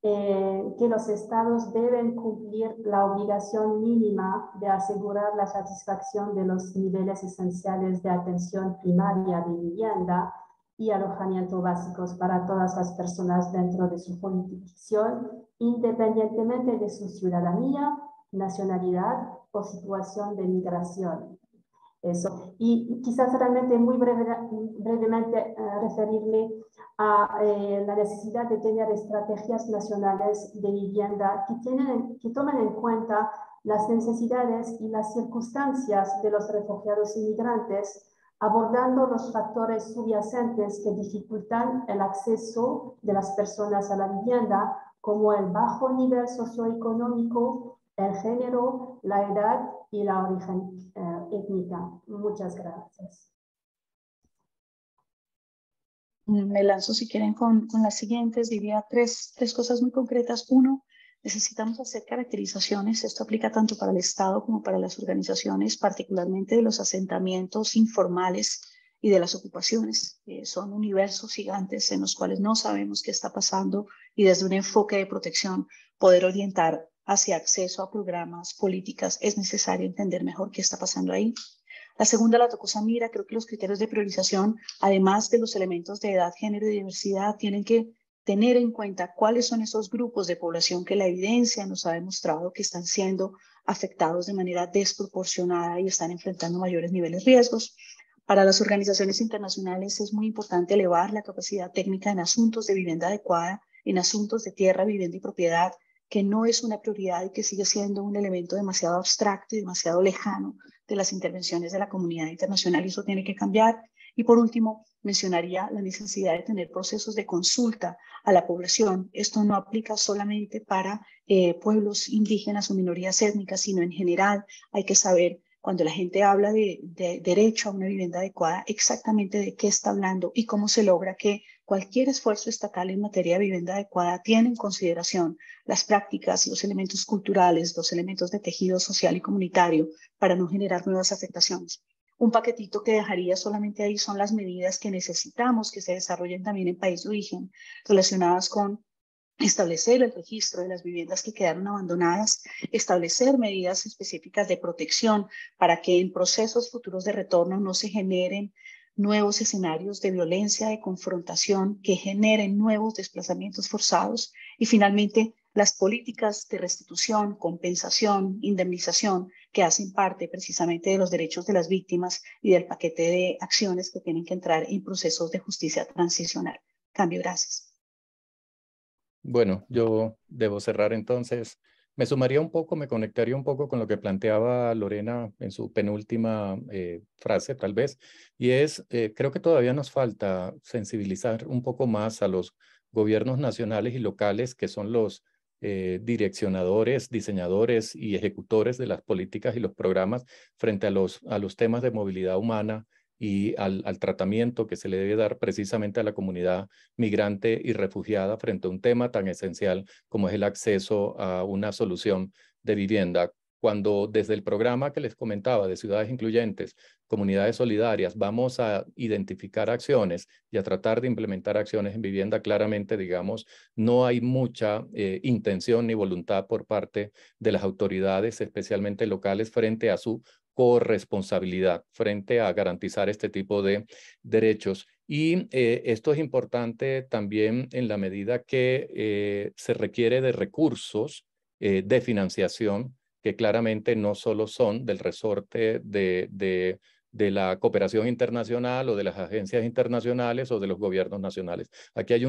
que los estados deben cumplir la obligación mínima de asegurar la satisfacción de los niveles esenciales de atención primaria de vivienda y alojamiento básicos para todas las personas dentro de su jurisdicción, independientemente de su ciudadanía, nacionalidad o situación de migración. Eso. Y quizás realmente muy brevemente referirme a la necesidad de tener estrategias nacionales de vivienda que tomen en cuenta las necesidades y las circunstancias de los refugiados inmigrantes, abordando los factores subyacentes que dificultan el acceso de las personas a la vivienda, como el bajo nivel socioeconómico, el género, la edad y la origen étnica. Muchas gracias. Me lanzo, si quieren, con las siguientes. Diría tres cosas muy concretas. Uno, necesitamos hacer caracterizaciones. Esto aplica tanto para el Estado como para las organizaciones, particularmente de los asentamientos informales y de las ocupaciones. Son universos gigantes en los cuales no sabemos qué está pasando, y desde un enfoque de protección poder orientar hacia acceso a programas, políticas. Es necesario entender mejor qué está pasando ahí. La segunda la tocó Samira. Creo que los criterios de priorización, además de los elementos de edad, género y diversidad, tienen que tener en cuenta cuáles son esos grupos de población que la evidencia nos ha demostrado que están siendo afectados de manera desproporcionada y están enfrentando mayores niveles de riesgos. Para las organizaciones internacionales es muy importante elevar la capacidad técnica en asuntos de vivienda adecuada, en asuntos de tierra, vivienda y propiedad, que no es una prioridad y que sigue siendo un elemento demasiado abstracto y demasiado lejano de las intervenciones de la comunidad internacional, y eso tiene que cambiar. Y por último, mencionaría la necesidad de tener procesos de consulta a la población. Esto no aplica solamente para pueblos indígenas o minorías étnicas, sino en general hay que saber Cuando la gente habla de derecho a una vivienda adecuada, exactamente de qué está hablando y cómo se logra que cualquier esfuerzo estatal en materia de vivienda adecuada tiene en consideración las prácticas, los elementos culturales, los elementos de tejido social y comunitario para no generar nuevas afectaciones. Un paquetito que dejaría solamente ahí son las medidas que necesitamos que se desarrollen también en país de origen, relacionadas con establecer el registro de las viviendas que quedaron abandonadas, establecer medidas específicas de protección para que en procesos futuros de retorno no se generen nuevos escenarios de violencia, de confrontación, que generen nuevos desplazamientos forzados y finalmente las políticas de restitución, compensación, indemnización que hacen parte precisamente de los derechos de las víctimas y del paquete de acciones que tienen que entrar en procesos de justicia transicional. Cambio, gracias. Bueno, yo debo cerrar entonces. Me sumaría un poco, me conectaría un poco con lo que planteaba Lorena en su penúltima frase, tal vez, y es, creo que todavía nos falta sensibilizar un poco más a los gobiernos nacionales y locales, que son los direccionadores, diseñadores y ejecutores de las políticas y los programas frente a los temas de movilidad humana y al tratamiento que se le debe dar precisamente a la comunidad migrante y refugiada frente a un tema tan esencial como es el acceso a una solución de vivienda. Cuando desde el programa que les comentaba de Ciudades Incluyentes, Comunidades Solidarias, vamos a identificar acciones y a tratar de implementar acciones en vivienda, claramente, digamos, no hay mucha intención ni voluntad por parte de las autoridades, especialmente locales, frente a su corresponsabilidad frente a garantizar este tipo de derechos. Y esto es importante también en la medida que se requiere de recursos de financiación que claramente no solo son del resorte de la cooperación internacional o de las agencias internacionales o de los gobiernos nacionales. Aquí hay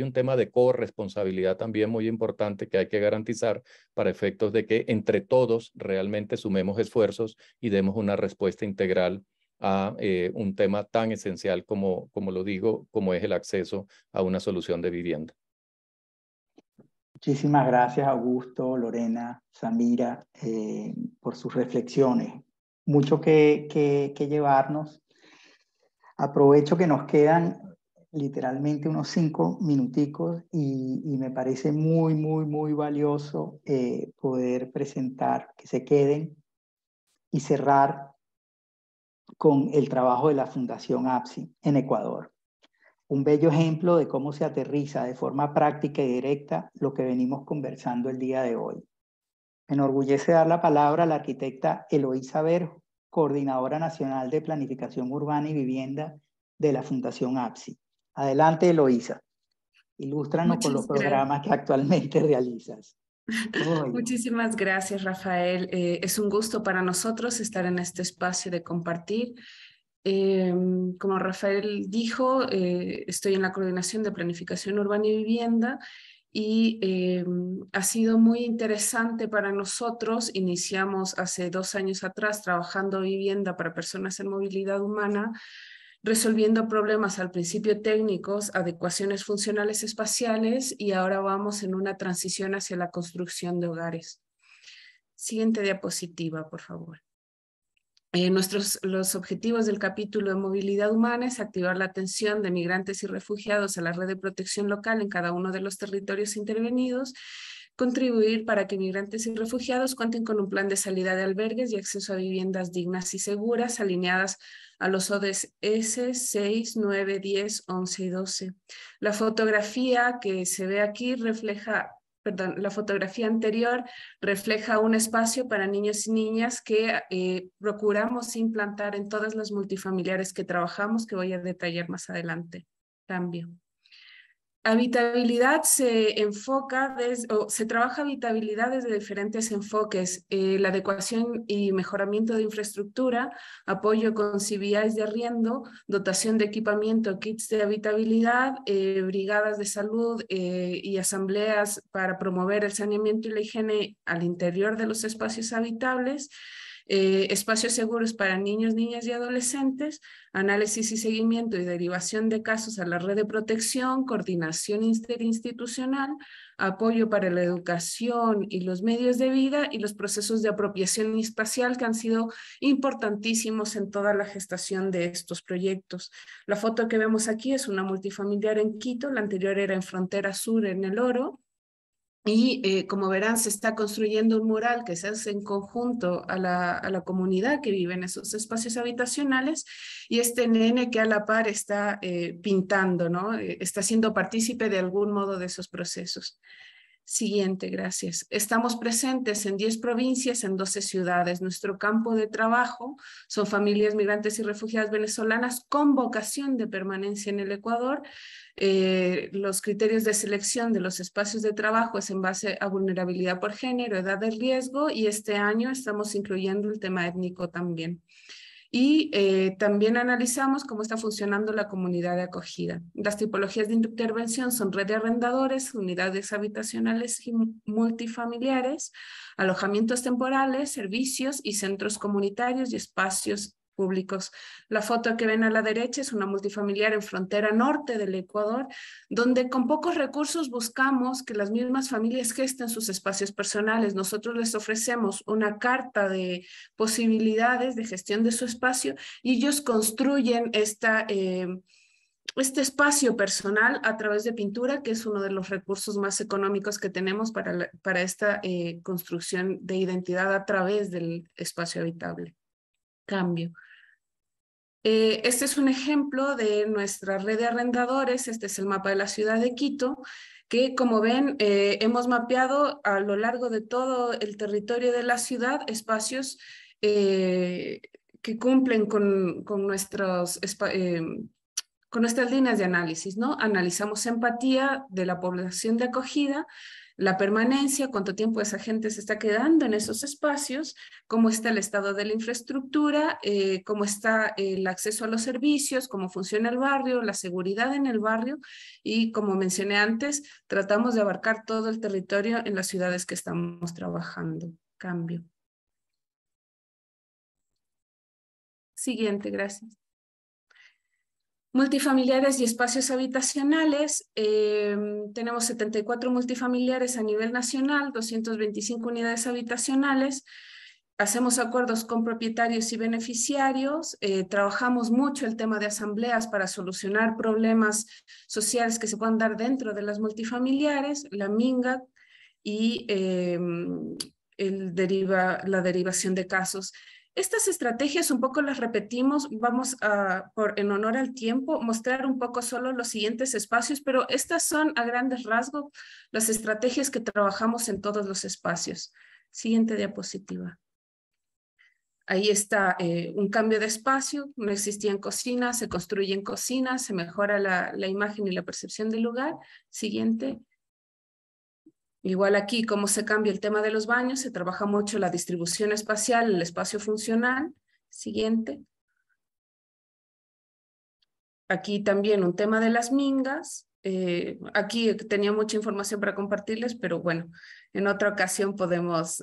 un tema de corresponsabilidad también muy importante que hay que garantizar para efectos de que entre todos realmente sumemos esfuerzos y demos una respuesta integral a un tema tan esencial como lo digo, como es el acceso a una solución de vivienda. Muchísimas gracias, Augusto, Lorena, Samira, por sus reflexiones. Mucho que llevarnos. Aprovecho que nos quedan literalmente unos 5 minuticos y me parece muy valioso poder presentar, que se queden y cerrar con el trabajo de la Fundación APSI en Ecuador. Un bello ejemplo de cómo se aterriza de forma práctica y directa lo que venimos conversando el día de hoy. Me enorgullece dar la palabra a la arquitecta Eloísa Berjo, Coordinadora Nacional de Planificación Urbana y Vivienda de la Fundación APSI. Adelante, Eloísa. Ilústranos con los programas que actualmente realizas. Muchísimas gracias, Rafael. Es un gusto para nosotros estar en este espacio de compartir. Como Rafael dijo, estoy en la Coordinación de Planificación Urbana y Vivienda y ha sido muy interesante para nosotros. Iniciamos hace 2 años atrás trabajando vivienda para personas en movilidad humana, resolviendo problemas al principio técnicos, adecuaciones funcionales espaciales y ahora vamos en una transición hacia la construcción de hogares. Siguiente diapositiva, por favor. Los objetivos del capítulo de movilidad humana es activar la atención de migrantes y refugiados a la red de protección local en cada uno de los territorios intervenidos, contribuir para que migrantes y refugiados cuenten con un plan de salida de albergues y acceso a viviendas dignas y seguras alineadas a los ODS 6, 9, 10, 11 y 12. La fotografía que se ve aquí la fotografía anterior refleja un espacio para niños y niñas que procuramos implantar en todas las multifamiliares que trabajamos, que voy a detallar más adelante. Cambio. Habitabilidad se trabaja habitabilidad desde diferentes enfoques, la adecuación y mejoramiento de infraestructura, apoyo con CBIs de arriendo, dotación de equipamiento, kits de habitabilidad, brigadas de salud y asambleas para promover el saneamiento y la higiene al interior de los espacios habitables, espacios seguros para niños, niñas y adolescentes, análisis y seguimiento y derivación de casos a la red de protección, coordinación interinstitucional, apoyo para la educación y los medios de vida y los procesos de apropiación espacial que han sido importantísimos en toda la gestación de estos proyectos. La foto que vemos aquí es una multifamiliar en Quito, la anterior era en Frontera Sur, en El Oro, y como verán se está construyendo un mural que se hace en conjunto a la comunidad que vive en esos espacios habitacionales, y este nene que a la par está pintando, ¿no? Está siendo partícipe de algún modo de esos procesos. Siguiente, gracias. Estamos presentes en 10 provincias, en 12 ciudades. Nuestro campo de trabajo son familias migrantes y refugiadas venezolanas con vocación de permanencia en el Ecuador. Los criterios de selección de los espacios de trabajo es en base a vulnerabilidad por género, edad de riesgo, y este año estamos incluyendo el tema étnico también. Y también analizamos cómo está funcionando la comunidad de acogida. Las tipologías de intervención son red de arrendadores, unidades habitacionales y multifamiliares, alojamientos temporales, servicios y centros comunitarios y espacios públicos. La foto que ven a la derecha es una multifamiliar en frontera norte del Ecuador, donde con pocos recursos buscamos que las mismas familias gesten sus espacios personales. Nosotros les ofrecemos una carta de posibilidades de gestión de su espacio y ellos construyen este espacio personal a través de pintura, que es uno de los recursos más económicos que tenemos para esta construcción de identidad a través del espacio habitable. Cambio. Este es un ejemplo de nuestra red de arrendadores. Este es el mapa de la ciudad de Quito, que como ven hemos mapeado a lo largo de todo el territorio de la ciudad espacios que cumplen con nuestras líneas de análisis, ¿no? Analizamos empatía de la población de acogida, la permanencia, cuánto tiempo esa gente se está quedando en esos espacios, cómo está el estado de la infraestructura, cómo está el acceso a los servicios, cómo funciona el barrio, la seguridad en el barrio, y como mencioné antes, tratamos de abarcar todo el territorio en las ciudades que estamos trabajando. Cambio. Siguiente, gracias. Multifamiliares y espacios habitacionales, tenemos 74 multifamiliares a nivel nacional, 225 unidades habitacionales, hacemos acuerdos con propietarios y beneficiarios, trabajamos mucho el tema de asambleas para solucionar problemas sociales que se puedan dar dentro de las multifamiliares, la minga y la derivación de casos. Estas estrategias un poco las repetimos, vamos a, en honor al tiempo, mostrar un poco solo los siguientes espacios, pero estas son a grandes rasgos las estrategias que trabajamos en todos los espacios. Siguiente diapositiva. Ahí está un cambio de espacio, no existían cocinas, se construyen cocinas, se mejora la imagen y la percepción del lugar. Siguiente. Igual aquí, cómo se cambia el tema de los baños, se trabaja mucho la distribución espacial, el espacio funcional. Siguiente. Aquí también un tema de las mingas. Aquí tenía mucha información para compartirles, pero bueno, en otra ocasión podemos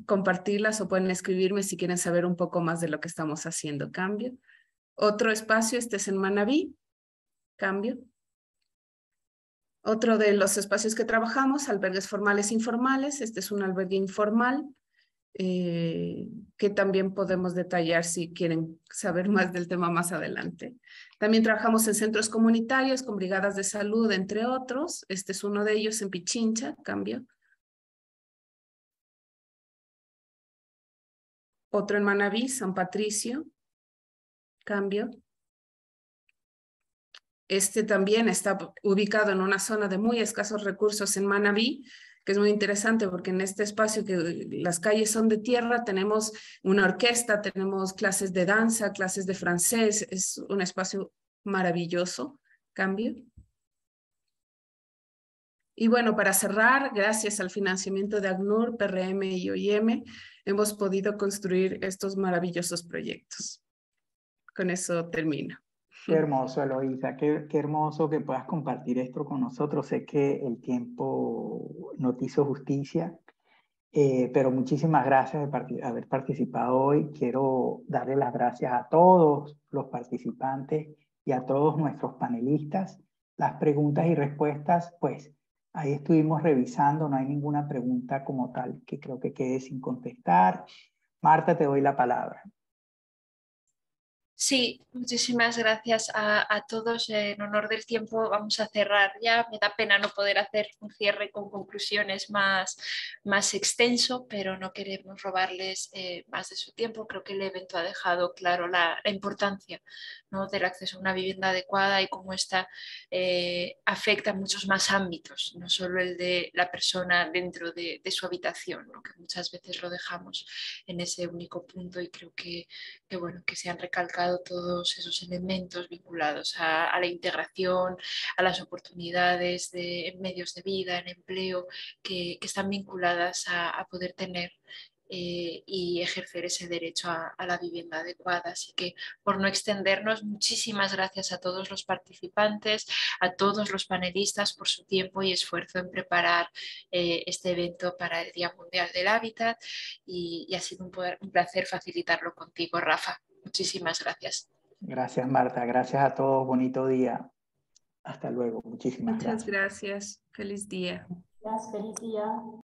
compartirlas o pueden escribirme si quieren saber un poco más de lo que estamos haciendo. Cambio. Otro espacio, este es en Manabí. Cambio. Otro de los espacios que trabajamos, albergues formales e informales. Este es un albergue informal que también podemos detallar si quieren saber más del tema más adelante. También trabajamos en centros comunitarios con brigadas de salud, entre otros. Este es uno de ellos en Pichincha. Cambio. Otro en Manabí, San Patricio. Cambio. Este también está ubicado en una zona de muy escasos recursos en Manabí, que es muy interesante porque en este espacio que las calles son de tierra, tenemos una orquesta, tenemos clases de danza, clases de francés, es un espacio maravilloso. Cambio. Y bueno, para cerrar, gracias al financiamiento de ACNUR, PRM y OIM, hemos podido construir estos maravillosos proyectos. Con eso termino. Qué hermoso, Eloísa, qué hermoso que puedas compartir esto con nosotros. Sé que el tiempo no te hizo justicia Pero muchísimas gracias de haber participado hoy. Quiero darle las gracias a todos los participantes y a todos nuestros panelistas. Las preguntas y respuestas, pues ahí estuvimos revisando, no hay ninguna pregunta como tal que creo que quede sin contestar. Marta, te doy la palabra. Sí, muchísimas gracias a todos. En honor del tiempo vamos a cerrar ya. Me da pena no poder hacer un cierre con conclusiones más extenso, pero no queremos robarles más de su tiempo. Creo que el evento ha dejado claro la importancia, ¿no?, del acceso a una vivienda adecuada y cómo esta afecta a muchos más ámbitos, no solo el de la persona dentro de su habitación, ¿no?, que muchas veces lo dejamos en ese único punto, y creo que bueno, que se han recalcado todos esos elementos vinculados a la integración, a las oportunidades en medios de vida, en empleo, que están vinculadas a poder tener y ejercer ese derecho a la vivienda adecuada. Así que, por no extendernos, muchísimas gracias a todos los participantes, a todos los panelistas por su tiempo y esfuerzo en preparar este evento para el Día Mundial del Hábitat, y ha sido un placer facilitarlo contigo, Rafa. Muchísimas gracias. Gracias, Marta. Gracias a todos. Bonito día. Hasta luego. Muchísimas gracias. Muchas gracias. Feliz día. Gracias, feliz día.